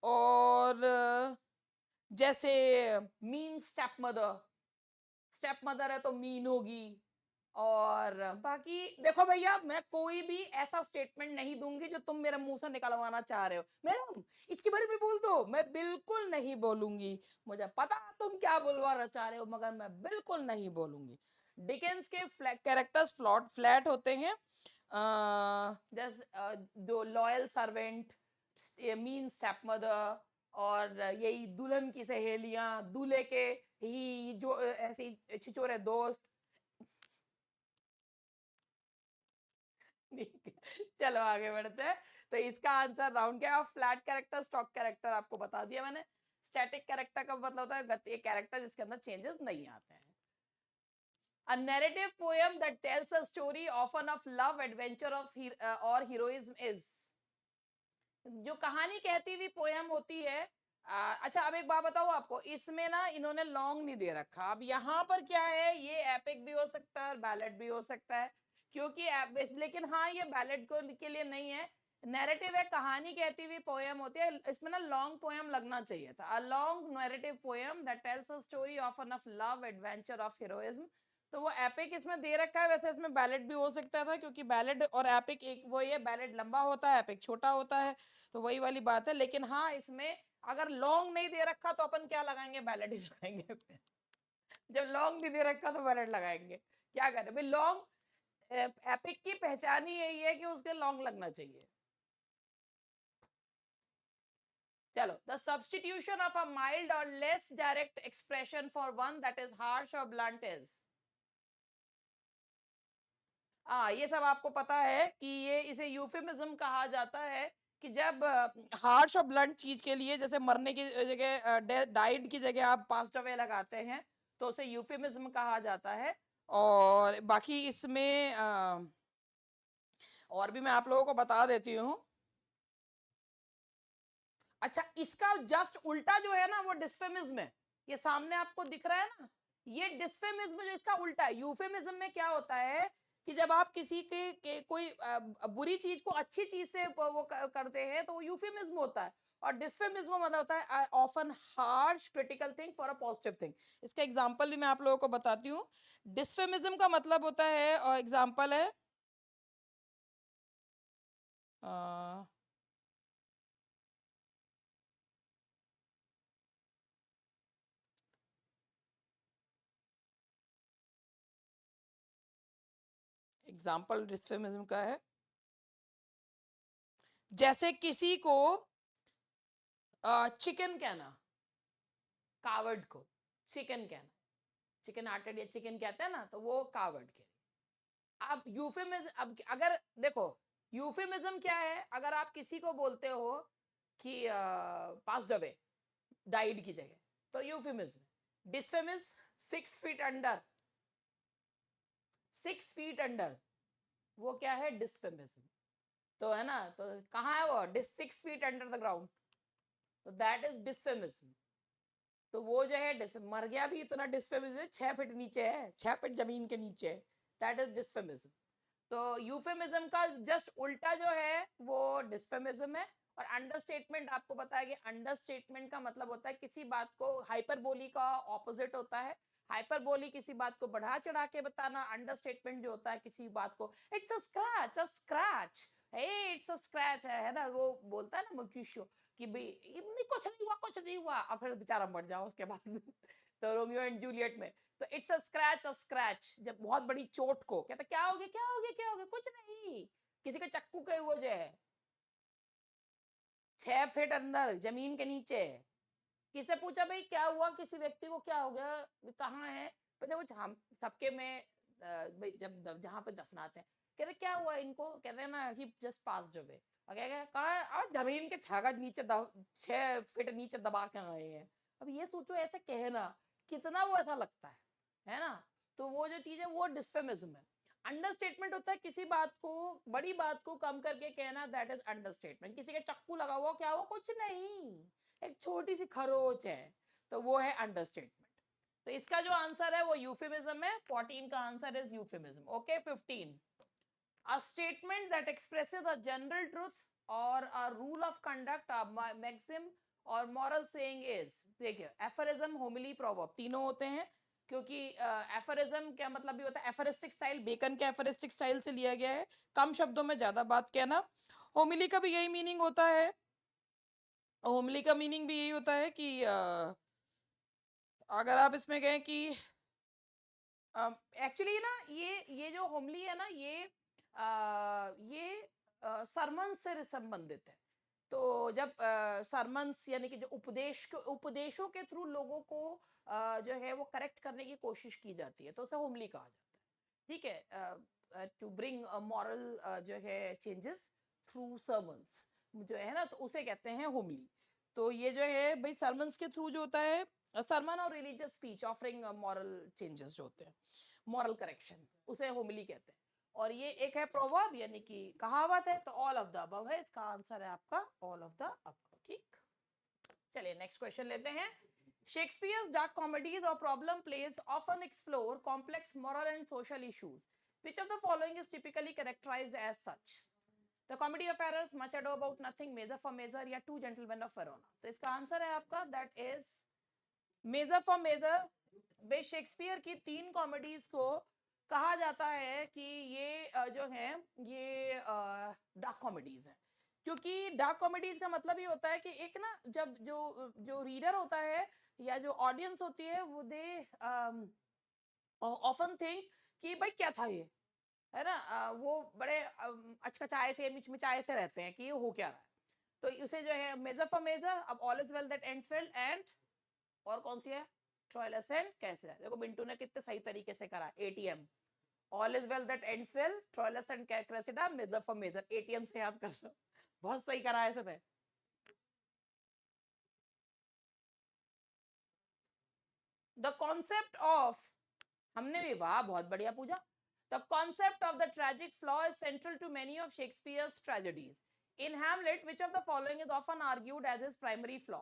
और जैसे mean step mother, step mother है तो मीन होगी, और बाकी देखो भैया, मैं कोई भी ऐसा स्टेटमेंट नहीं दूंगी जो तुम मेरे मुंह से निकलवाना चाह रहे हो, मैडम इसके बारे में बोल दो, मैं बिल्कुल नहीं बोलूंगी। मुझे पता है तुम क्या बुलवाना चाह रहे हो, मगर मैं बिल्कुल नहीं बोलूंगी। डिकेंस के कैरेक्टर्स फ्लॉट फ्लैट होते हैं, जैसे जो loyal servant, mean step mother, और यही दुल्हन की सहेलियां, दूल्हे के ही जो ऐसे ही छिछोरे दोस्त। ठीक है, चलो आगे बढ़ते हैं। तो इसका आंसर राउंड क्या है? फ्लैट कैरेक्टर, स्टॉक कैरेक्टर आपको बता दिया मैंने। स्टैटिक कैरेक्टर का मतलब होता है गति कैरेक्टर जिसके अंदर चेंजेस नहीं आते हैं। A narrative poem that tells a story often of love, adventure of or heroism is, जो कहानी कहती हुई पोयम होती है। अच्छा अब एक बात बताओ आपको, इसमें ना इन्होंने लॉन्ग नहीं दे रखा। अब यहाँ पर क्या है, ये एपिक भी हो सकता है और बैलेड भी हो सकता है, क्योंकि लेकिन हाँ ये बैलेड को के लिए नहीं है। नैरेटिव है, कहानी कहती हुई पोयम होती है, इसमें ना लॉन्ग पोयम लगना चाहिए था। A long narrative poem that tells a story of of love, adventure, of heroism. तो वो एपिक इसमें दे रखा है, वैसे इसमें बैलेड भी हो सकता था, क्योंकि बैलेड और एपिक एक वो, ये बैलेड लंबा होता है, एपिक छोटा होता है, तो वही वाली बात है। लेकिन हाँ इसमें अगर लॉन्ग नहीं दे रखा तो अपन क्या लगाएंगे, बैलेड ही लगाएंगे। जब लॉन्ग नहीं दे रखा तो बैलेड लगाएंगे, क्या करें भाई। लॉन्ग एपिक की पहचान ही यही है कि उसके लॉन्ग लगना चाहिए। चलो, the substitution of a mild और less direct expression for one that is harsh और ब्लंट इज। ये सब आपको पता है कि ये इसे यूफेमिज्म कहा जाता है, कि जब हार्श और ब्लंट चीज के लिए, जैसे मरने की जगह, डाइड की जगह आप पास्ट अवे लगाते हैं, तो उसे यूफेमिज्म कहा जाता है। और बाकी इसमें और भी मैं आप लोगों को बता देती हूँ। अच्छा, इसका जस्ट उल्टा जो है ना वो डिस्फेमिज्म है। ये सामने आपको दिख रहा है ना, ये डिस्फेमिज्म जो इसका उल्टा है। यूफेमिज्म में क्या होता है कि जब आप किसी के कोई बुरी चीज को अच्छी चीज से वो करते हैं तो वो यूफेमिज्म होता है। और डिस्फेमिज्म मतलब होता है often harsh critical thing for a positive thing. इसका एग्जांपल भी मैं आप लोगों को बताती हूँ। डिस्फेमिज्म का मतलब होता है, और एग्जांपल है, एग्जांपल डिस्फेमिज्म का है, जैसे किसी को चिकन कहना, कावर्ड को चिकन कहना, चिकन हार्टेड या चिकन कहते हैं ना, तो वो कावर्ड के। अब यूफेमिज्म, अब अगर देखो यूफेमिज्म क्या है, अगर आप किसी को बोलते हो कि पास्ड अवे, डाइड की जगह, तो euphemism. Dysphemism, 6 feet under, 6 feet under, वो क्या है, डिस्फेमिज्म। तो है ना, तो कहाँ है वो, 6 फीट अंडर द ग्राउंड, तो दैट इज डिस्फेमिज्म। तो वो जो है मर गया भी इतना डिस्फेमिज्म, 6 फीट नीचे है, 6 फीट जमीन के नीचे है, दैट इज डिस्फेमिज्म। तो यूफेमिज्म का जस्ट उल्टा जो है वो डिस्फेमिज्म है। और अंडरस्टेटमेंट आपको पता है कि अंडरस्टेटमेंट का मतलब होता है किसी बात को, हाइपरबोली का ऑपोजिट होता है। हाइपरबोली किसी बात को बढ़ा चढ़ा के बताना, अंडरस्टेटमेंट जो होता है किसी बात को, it's a scratch, a scratch, hey it's a scratch है ना, वो बोलता है ना मर्क्यूशियो कि भाई नहीं कुछ नहीं हुआ, कुछ नहीं हुआ, और फिर बेचारा मर जाओ उसके बाद। तो रोमियो एंड जूलियट में, तो it's a scratch, a scratch, जब बहुत बड़ी चोट को कहता क्या हो गया, क्या हो गया, क्या हो गया, कुछ नहीं, किसी के चक्कू के वो जो है 6 फीट अंदर जमीन के नीचे। किसे पूछा भाई क्या हुआ, किसी व्यक्ति को क्या हो गया, कहाँ है, तो देखो हम सबके में भाई जब जहाँ पे दफनाते हैं, कहते क्या हुआ इनको, कहते हैं ना ही जस्ट पास्ड अवे। और क्या क्या कहा, और जमीन के 6 गज नीचे 6 फीट नीचे दबा के आए हैं। अब ये सोचो ऐसे कहना कितना वो ऐसा लगता है ना। तो वो जो चीज है वो डिस्फेमिज्म है। अंडरस्टेटमेंट होता है किसी बात को, बड़ी बात को कम करके कहना, दैट इज अंडरस्टेटमेंट। किसी के चक्कू लगा हुआ, क्या हुआ, कुछ नहीं, एक छोटी सी खरोच है, तो वो है अंडरस्टेटमेंट। तो इसका जो आंसर है वो यूफेमिज्म है। 14 का answer is euphemism. Okay, 15, a statement that expresses a general truth or a rule of conduct, a maxim और moral saying is, देखिए एफरिज्म, होमिली, प्रोवर्ब तीनों होते हैं। क्योंकि एफरिज्म क्या मतलब भी होता है, एफरिस्टिक स्टाइल बेकन के एफरिस्टिक स्टाइल से लिया गया है, कम शब्दों में ज्यादा बात कहना। होमिली का भी यही मीनिंग होता है। होमिली का मीनिंग भी यही होता है कि अगर आप इसमें कहें कि एक्चुअली ना ये जो होमली है ना ये सरमन से संबंधित है। तो जब सरमन्स यानी कि जो उपदेशों के थ्रू लोगों को जो है वो करेक्ट करने की कोशिश की जाती है, तो उसे होमली कहा जाता है। ठीक है, टू ब्रिंग मॉरल जो है चेंजेस थ्रू सरमन्स जो है ना, तो उसे कहते हैं होमली। तो ये जो है भाई सरमन्स के थ्रू जो होता है, सरमन और religious speech offering moral changes जो होते हैं, मॉरल करेक्शन, उसे होमिली कहते हैं। और ये एक है प्रोवर्ब यानी कि कहावत है, तो ऑल ऑफ द अबव है इसका आंसर है आपका, ऑल ऑफ द अबव। ठीक, चलिए नेक्स्ट क्वेश्चन लेते हैं। शेक्सपियर्स डार्क कॉमेडीज और problem plays often explore complex moral and social issues, which of the following is typically characterized as such? The comedy of errors, much ado about nothing, measure for measure या two gentlemen of Verona। तो इसका answer है आपका that is Measure for Measure. बे Shakespeare की 3 comedies को कहा जाता है कि ये जो है ये डार्क कॉमेडीज हैं। क्योंकि डार्क कॉमेडीज का मतलब ये होता है कि एक ना, जब जो जो रीडर होता है या जो ऑडियंस होती है वो दे ऑफन थिंक कि भाई क्या था ये, है ना, वो बड़े अचकचाए से मिचमिचाए से रहते हैं कि ये हो क्या रहा है। तो उसे जो है मेजर फॉर मेजर, अब all is Well That Ends well, and और कौन सी है, ट्रॉयलस एंड कैसे है। देखो बिंटू ने कितने सही तरीके से करा, ATM, All is Well That Ends Well, Troilus and Cressida, Measure for Measure, ATM से याद कर लो। बहुत सही करा है इसने। द कॉन्सेप्ट ऑफ, हमने भी वाह बहुत बढ़िया पूछा। The concept of the tragic flaw is central to many of Shakespeare's tragedies. In Hamlet which of the following is often argued as his primary flaw?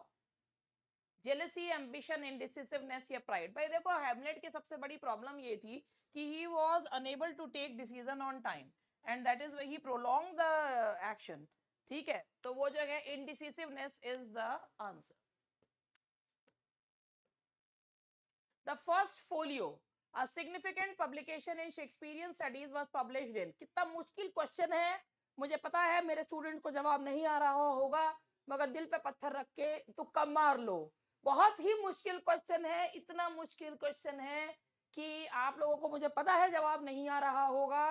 Jealousy, ambition, indecisiveness या pride. भाई देखो Hamlet की सबसे बड़ी problem ये थी कि he was unable to take decision on time, and that is he prolong the action. ठीक है, तो वो जो है indecisiveness is the answer. The first folio, a significant publication in Shakespearean studies was published in। कितना मुश्किल question है, मुझे पता है मेरे स्टूडेंट को जवाब नहीं आ रहा होगा, मगर दिल पे पत्थर रख के तुक्का मार लो। बहुत ही मुश्किल क्वेश्चन है, इतना मुश्किल क्वेश्चन है कि आप लोगों को मुझे पता है जवाब नहीं आ रहा होगा।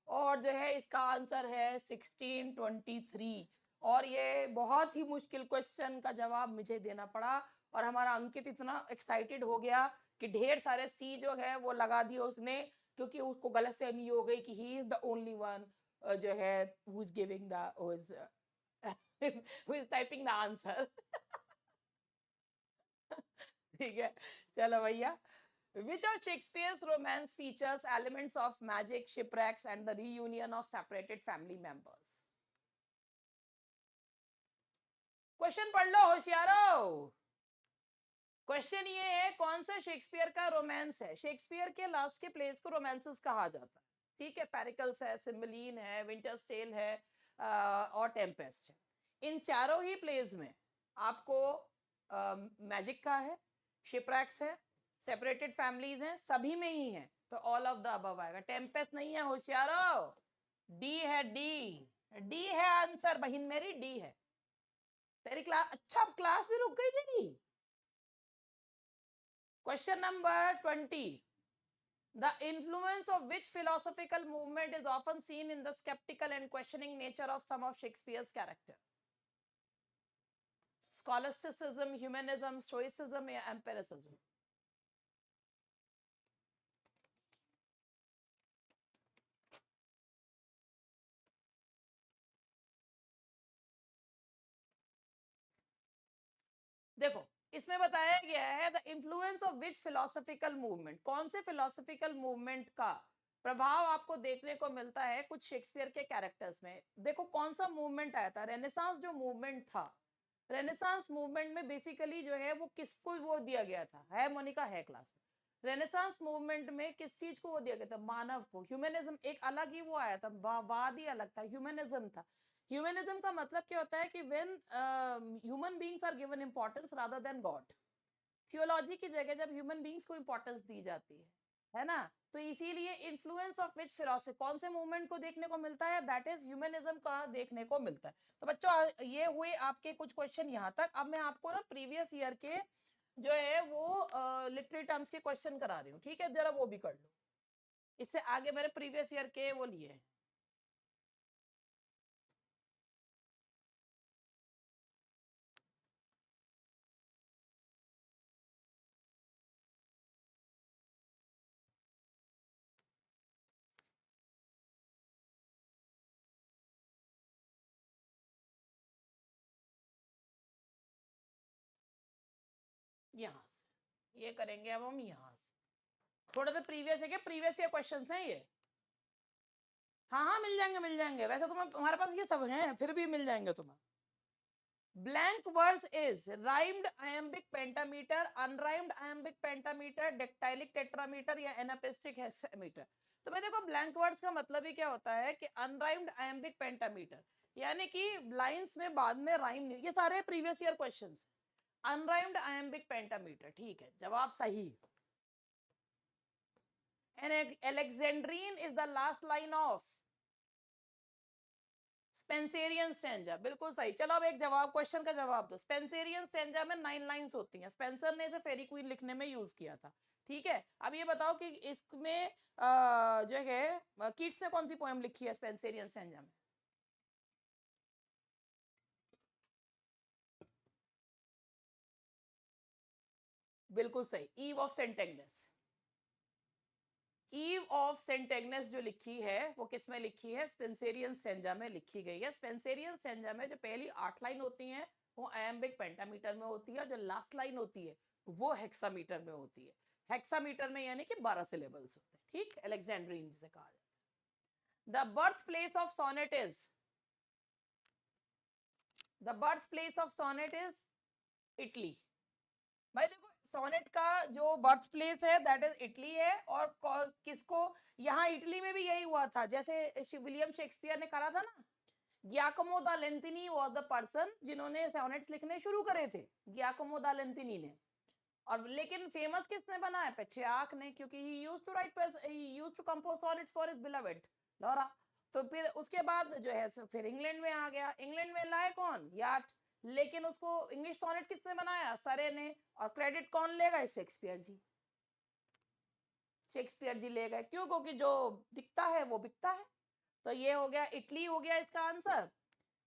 और जो है इसका आंसर है 1623। और ये बहुत ही मुश्किल क्वेश्चन का जवाब मुझे देना पड़ा, और हमारा अंकित इतना एक्साइटेड हो गया कि ढेर सारे सी जो है वो लगा दिए उसने, क्योंकि उसको गलतफहमी हो गई कि he is the only one जो है who is giving the who is typing the answer. ठीक है, चलो भैया। Which of Shakespeare's romance features elements of magic, shipwrecks, and the reunion of separated family members? Question पढ़ लो होशियारो। Question ये है कौन सा शेक्सपियर का रोमांस है। शेक्सपियर के लास्ट के प्लेस को रोमांसेस कहा जाता है। ठीक है, पेरिकल्स है, सिम्बलीन है, विंटर्स टेल है और टेम्पेस्ट है। इन चारों ही प्लेस में आपको मैजिक का है, शिपरैक्स है, सेपरेटेड फैमिलीज हैं, सभी में ही है, तो ऑल ऑफ द अबव आएगा। टेम्पेस्ट नहीं है होशियारो, डी है, डी डी है आंसर, बहन मेरी डी है। तेरी क्लास, अच्छा क्लास भी रुक गई तेरी। Question number 20. The influence of which philosophical movement is often seen in the skeptical and questioning nature of some of Shakespeare's character? Scholasticism, humanism, stoicism या empiricism? देखो इसमें बताया गया है the influence of which philosophical movement, कौन से philosophical movement का प्रभाव आपको देखने को मिलता है कुछ शेक्सपियर के कैरेक्टर्स में। देखो कौन सा मूवमेंट आया था, रेनेसांस जो मूवमेंट था, रेनेसांस मूवमेंट में बेसिकली जो है वो किसको वो दिया गया था, है मोनिका है क्लास में। रेनेसांस मूवमेंट में किस चीज को वो दिया गया था, मानव को। ह्यूमनिज्म एक अलग ही वो आया था, वाद ही अलग था, ह्यूमनिज्म था। ह्यूमनिज्म का मतलब क्या होता है कि when human beings are given importance rather than God. Theology की जगह जब ह्यूमन बींग्स को इंपॉर्टेंस दी जाती है ना, तो इसीलिए इन्फ्लुएंस ऑफ विच फिलोसफी, कौन से मूवमेंट को देखने को मिलता है, दैट इज ह्यूमनिज्म का देखने को मिलता है। तो बच्चों ये हुए आपके कुछ क्वेश्चन यहाँ तक। अब मैं आपको ना प्रीवियस ईयर के जो है वो लिटरेरी टर्म्स के क्वेश्चन करा रही हूँ, ठीक है, जरा वो भी कर लो। इससे आगे मैंने प्रीवियस ईयर के वो लिए हैं। यहाँ से ये करेंगे अब हम, यहाँ से थोड़ा सा प्रीवियस है, क्या प्रीवियस ईयर क्वेश्चंस हैं ये। हाँ हाँ मिल जाएंगे मिल जाएंगे, वैसे तुम्हारे पास ये सब हैं, फिर भी मिल जाएंगे तुम्हें। Blank words is rhymed iambic pentameter, unrhymed iambic pentameter, dactylic tetrameter या anapistic hexameter। तो मैं देखो ब्लैंक वर्ड्स का मतलब ही क्या होता है कि अनराइम्ड आयम्बिक पेंटामीटर, यानी कि लाइंस में बाद में राइम नहीं, ये सारे previous year questions. Unrhymed iambic pentameter, ठीक है, जवाब सही। An alexandrine is the last line of Spenserian stanza, बिल्कुल सही। चलो अब एक जवाब, क्वेश्चन का जवाब दो। स्पेंसेरियन स्टैंजा में 9 लाइंस होती हैं, स्पेंसर ने इसे फेरी क्वीन लिखने में यूज किया था, ठीक है। अब ये बताओ कि इसमें जो है किट्स ने कौन सी पोएम लिखी है स्पेंसेरियन स्टैंजा में। बिल्कुल सही, Eve of Saint Agnes. Eve of Saint Agnes जो लिखी है वो किस में लिखी है, स्पेंसेरियन स्टैंजा में लिखी गई है। स्पेंसेरियन स्टैंजा में जो पहली 8 लाइन होती हैं वो आयम्बिक पेंटामीटर में होती है, और जो लास्ट लाइन होती है वो हेक्सामीटर में होती है। हेक्सामीटर में यानी कि 12 सिलेबल्स होते हैं, ठीक, अलेक्जेंड्रीन जिसे कहा जाता है। The birth place of sonnet is, the birth place of sonnet is Italy. भाई देखो सोनेट का जो बर्थ प्लेस है दैट इज इटली है, और किसको, यहाँ इटली में भी यही हुआ था, जैसे विलियम शेक्सपियर ने करा था ना। गियाकोमो दा लेंतिनी वाज द पर्सन जिन्होंने सोनेट्स लिखने शुरू करे थे, गियाकोमो दा लेंतिनी ने। और लेकिन फेमस किसने बना है, पेट्रियार्क ने, क्योंकि he used to write, he used to compose sonnets for his beloved Laura. तो फिर उसके बाद जो है फिर इंग्लैंड में आ गया, इंग्लैंड में लाए कौन, याट। लेकिन उसको इंग्लिश सोनेट किसने बनाया, सरे ने। और क्रेडिट कौन लेगा, शेक्सपियर जी। शेक्सपियर जी ले गए, क्यों, क्योंकि जो दिखता है वो बिकता है। तो ये हो गया, इटली हो गया इसका आंसर।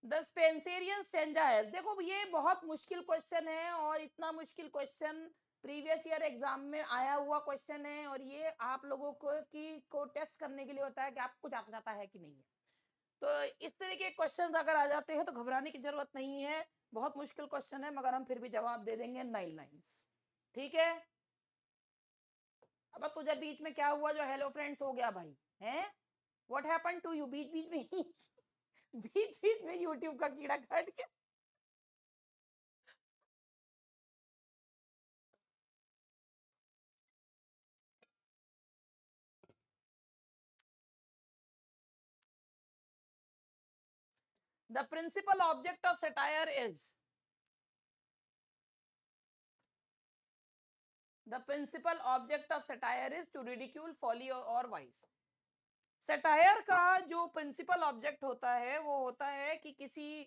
द स्पेंसेरियन स्टेंजा है, देखो ये बहुत मुश्किल क्वेश्चन है, और इतना मुश्किल क्वेश्चन प्रीवियस ईयर एग्जाम में आया हुआ क्वेश्चन है, और ये आप लोगों को टेस्ट करने के लिए होता है कि आपको कुछ आता है कि नहीं है। तो इस तरह के क्वेश्चंस अगर आ जाते हैं तो घबराने की जरूरत नहीं है, बहुत मुश्किल क्वेश्चन है, मगर हम फिर भी जवाब दे देंगे 9 लाइंस, ठीक है। अब तुझे बीच में क्या हुआ जो हेलो फ्रेंड्स हो गया भाई, हैं, व्हाट हैपेंड टू यू, बीच बीच में ही बीच बीच में यूट्यूब का कीड़ा काट के। The principal object of satire is, the principal object of satire is to ridicule folly or vice। Satire का जो प्रिंसिपल ऑब्जेक्ट होता है वो होता है कि किसी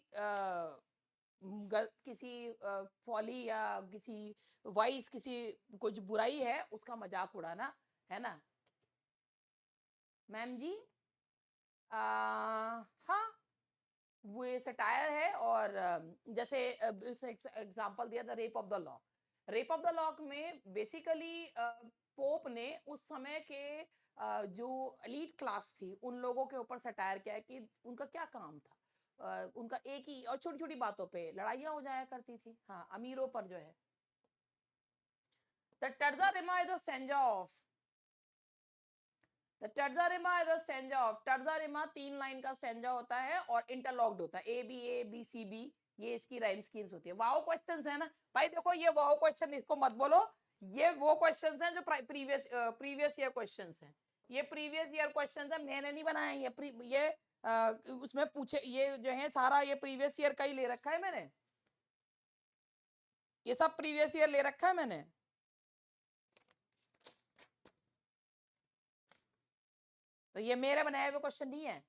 फॉली या किसी वाइस, किसी कुछ बुराई है उसका मजाक उड़ाना, है ना मैम जी। हाँ, वो सटायर है। और जैसे एग्जांपल दिया था rape of the lock. Rape of the lock में बेसिकली पोप ने उस समय के जो एलीट क्लास थी उन लोगों के ऊपर सटायर किया है कि उनका क्या काम था। उनका एक ही, और छोटी छोटी बातों पे लड़ाइयाँ हो जाया करती थी, हाँ, अमीरों पर जो है। The terza Rima is the stanza of, the terza Rima is the stanza of, terza Rima 3 line का स्टैंजा होता है और इंटरलॉक्ड होता है, ए बी सी बी, ये इसकी राइम स्कीम्स होती है। वाओ क्वेश्चंस है ना भाई, देखो ये वाओ क्वेश्चन इसको मत बोलो, ये वो क्वेश्चंस हैं जो प्रीवियस ईयर क्वेश्चंस हैं। ये प्रीवियस ईयर क्वेश्चंस है, मैंने नहीं बनाया ये उसमें पूछे, ये जो है सारा ये प्रीवियस ईयर का ही ले रखा है मैंने, ये सब प्रीवियस ईयर ले रखा है मैंने। तो ये मेरे बनाए हुए क्वेश्चन नहीं है,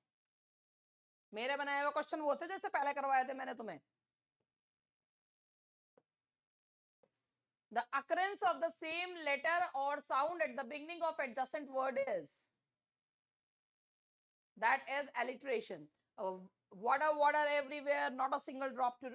मेरे बनाए हुए क्वेश्चन वो थे जैसे पहले करवाए थे मैंने तुम्हें। The occurrence of the same letter or sound at the beginning of adjacent word is, that is alliteration. Water everywhere, not a single drop to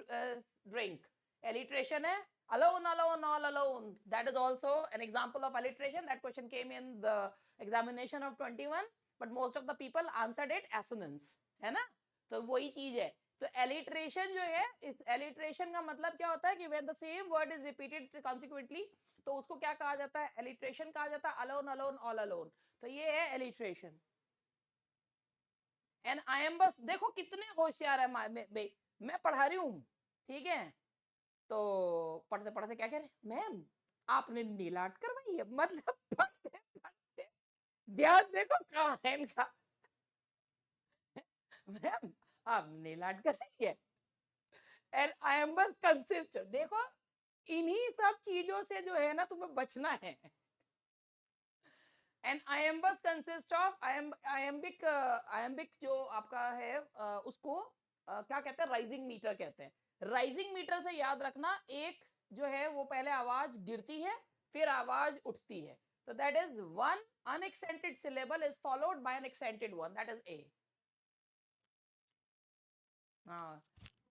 drink. Alliteration है alone, alone, all alone. That is also an example of alliteration. That question came in the examination of 21, but most of the people answered it assonance, है ना? तो वही चीज है। तो alliteration जो है, इस alliteration का मतलब क्या होता है कि when the same word is repeated consequently, तो उसको क्या कहा जाता है? alliteration कहा जाता है, alone, alone, all alone. तो ये है alliteration. एंड आई एम बस, देखो कितने होशियार है मैं पढ़ा रही हूँ, ठीक है? तो पढ़ते पढ़ते क्या कह रहे, मैम आपने नील आर्ट करवाई है, मतलब पढ़ते पढ़ते ध्यान देखो कहाँ है इनका। मैम आप नील आर्ट कराई है, एंड आई एम बस कंसिस्ट, देखो इन्हीं सब चीजों से जो है ना तुम्हें बचना है। And iambus consist of iambic जो आपका है उसको क्या कहते हैं, राइजिंग मीटर कहते हैं। राइजिंग मीटर से याद रखना, एक जो है वो पहले आवाज गिरती है फिर आवाज उठती है, तो that is one unaccented syllable is followed by an accented one, that is A. हाँ,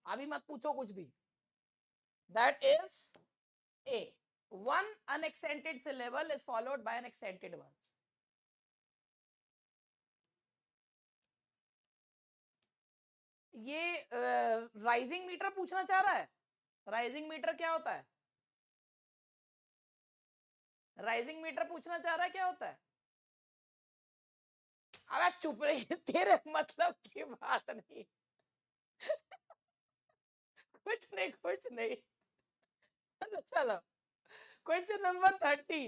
अभी मत पूछो कुछ भी, that is A. One unaccented syllable is followed by an accented one. ये राइजिंग मीटर पूछना चाह रहा है। राइजिंग मीटर क्या होता है? राइजिंग मीटर पूछना चाह रहा है क्या होता है? अरे चुप रही, तेरे मतलब की बात नहीं। कुछ नहीं कुछ नहीं, चलो चलो। Question number 30,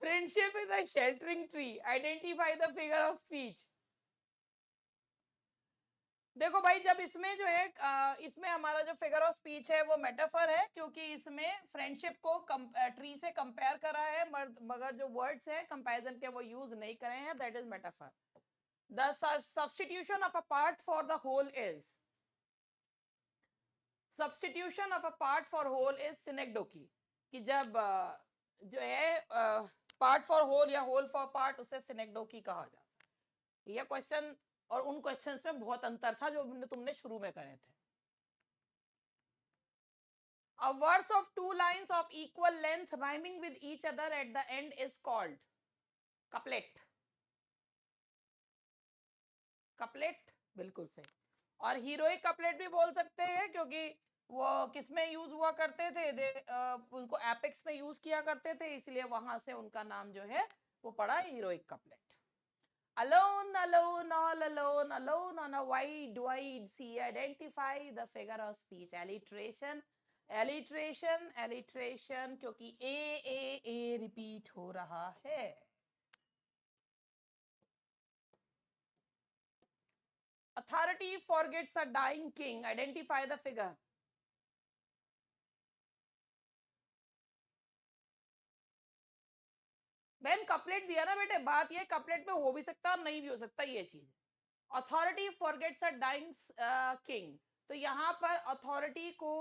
friendship is a sheltering tree, identify the figure of speech. देखो भाई, जब इसमें जो है इसमें हमारा जो फिगर ऑफ स्पीच है वो मेटाफर है, क्योंकि इसमें फ्रेंडशिप को ट्री से कंपेयर करा है, मगर जो वर्ड्स है कंपैरिजन के वो यूज नहीं करे हैं, that is metaphor. The substitution of a part for the whole is, substitution of a part for whole is synecdoche, कि जब जो है पार्ट फॉर होल या होल फॉर पार्ट, उसे सिनेक्डोकी कहा जाता है। यह क्वेश्चन और उन क्वेश्चंस में बहुत अंतर था जो तुमने शुरू में करे थे। A verse of two lines of equal length rhyming with each other at the end is called couplet. Couplet बिल्कुल सही। और हीरोइक कपलेट भी बोल सकते हैं, क्योंकि वो किसमें यूज हुआ करते थे, उनको एपिक्स में यूज किया करते थे, इसलिए वहां से उनका नाम जो है वो पड़ा heroic couplet. Alone, alone, all alone, alone on a wide, wide sea, identify the figure of speech. Alliteration, alliteration, alliteration, क्योंकि ए रिपीट हो रहा है। Authority forgets a dying king. Identify the figure. Ma'am couplet दिया ना बेटे, बात ये couplet में हो भी सकता है और नहीं भी हो सकता, ये चीज। Authority forgets a dying king, तो यहाँ पर अथॉरिटी को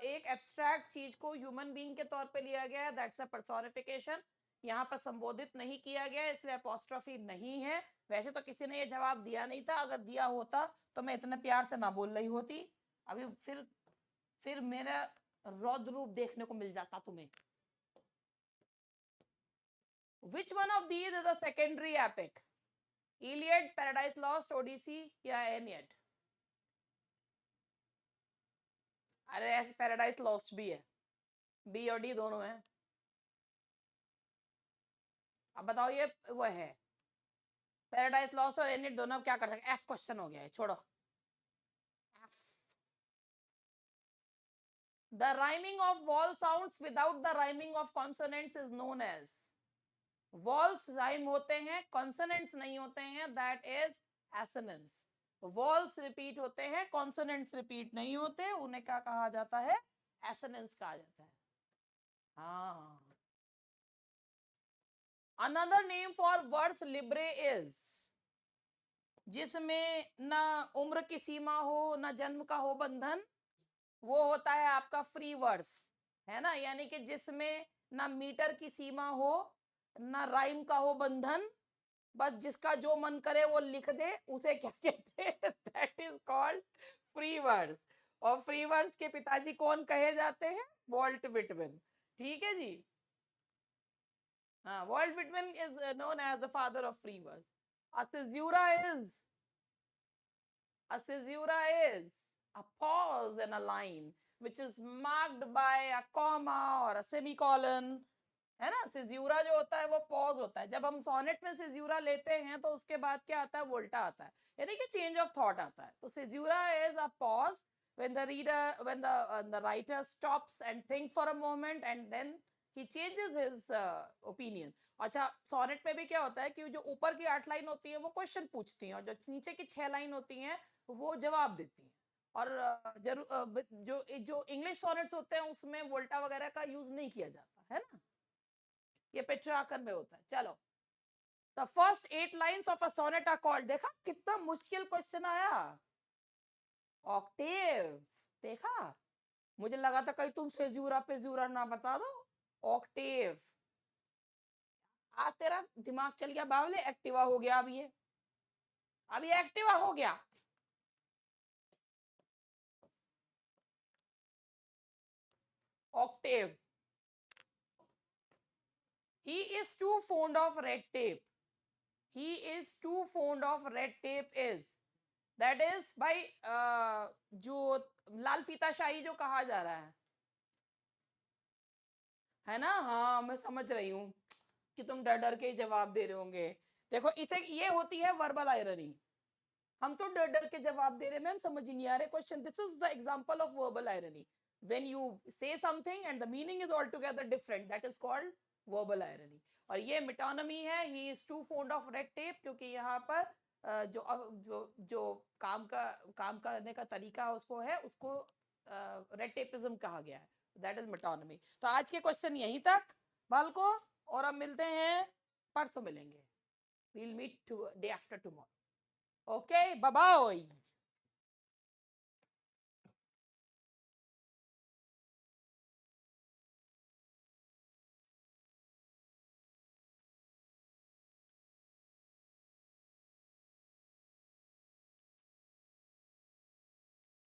एक एब्स्ट्रैक्ट चीज को ह्यूमन बीइंग के तौर पे लिया गया है, दैट्स अ पर्सोनिफिकेशन। यहाँ पर संबोधित नहीं किया गया, इसलिए अपोस्ट्रोफी नहीं है। वैसे तो किसी ने ये जवाब दिया नहीं था, अगर दिया होता तो मैं इतने प्यार से ना बोल रही होती। अभी फिर मेरा रौद्र रूप देखने को मिल जाता तुम्हें। Which one of these is a secondary epic? Iliad, Paradise Lost, Odyssey या Aeneid? अरे ऐसे पैराडाइज लॉस्ट भी है, बी और डी दोनों है। अब बताओ ये वो है पैराडाइज लॉस्ट और एनिड दोनों, क्या कर सकते? एफ क्वेश्चन हो गया है, छोड़ो। F. The rhyming of vowel sounds without the rhyming of consonants is known as, vowels rhyme होते हैं, कॉन्सोनेंट्स नहीं होते हैं, that is assonance. Vowels repeat होते हैं, कॉन्सोनेंट्स रिपीट नहीं होते, उन्हें क्या कहा जाता है? एसोनेंस कहा जाता है। हाँ। Another name for vers libre is, जिसमें ना उम्र की सीमा हो, ना जन्म का हो बंधन, वो होता है आपका फ्री वर्स, है ना? यानी कि जिसमें ना मीटर की सीमा हो, ना राइम का हो बंधन, बस जिसका जो मन करे वो लिख दे, उसे क्या कहते हैं? That is called free verse. और फ्री वर्स के पिताजी कौन कहे जाते हैं? Walt Whitman. ठीक है जी। हाँ, Walt Whitman is known as the father of free verse. A caesura is a caesura is a pause in a line which is marked by a comma or a semicolon, है ना? सिज्यूरा जो होता है वो पॉज होता है। जब हम सोनेट में सिज्यूरा लेते हैं तो उसके बाद क्या आता है? वोल्टा आता है, यानी कि चेंज ऑफ थॉट आता है। तो caesura is a pause when the reader when the writer stops and think for a moment and then he changes his opinion। अच्छा, सोनेट में भी क्या होता है कि जो ऊपर की 8 लाइन होती है वो क्वेश्चन पूछती हैं, और जो नीचे की 6 लाइन होती हैं वो जवाब देती हैं। और जो जो इंग्लिश सोनेट्स होते हैं उसमें वोल्टा वगैरह का यूज नहीं किया जाता, है ना? ये पेट्रार्कन में होता है। चलो, the first 8 lines of a sonnet are called. देखा कितना मुश्किल क्वेश्चन आया। ऑक्टेव। देखा, मुझे लगा था कहीं तुम सेजूरा पेजूरा ना बता दो। ऑक्टेव। आज तेरा दिमाग चल गया बावले, एक्टिवा हो गया अब ये एक्टिवा हो गया। Octave. he is too fond of red tape he is too fond of red tape is that is भाई जो लाल फीताशाही जो कहा जा रहा है ना? हाँ, मैं समझ रही हूँ कि तुम डर डर के ही जवाब दे रहे होंगे। देखो, इसे ये होती है वर्बल आयरनी। हम तो डर डर के जवाब दे रहे हैं, मैम समझ ही नहीं आ रहे question. This is the example of verbal irony. When you say something and the meaning is all together different, that is called verbal irony. और ये मेटोनमी है। He is too fond of red tape, क्योंकि यहाँ पर जो काम करने का तरीका है उसको रेड टेपिज्म कहा गया है। That is metonymy. तो आज के क्वेश्चन यहीं तक बालको, और अब मिलते हैं, परसों मिलेंगे। We'll meet day after tomorrow. Okay, bye bye.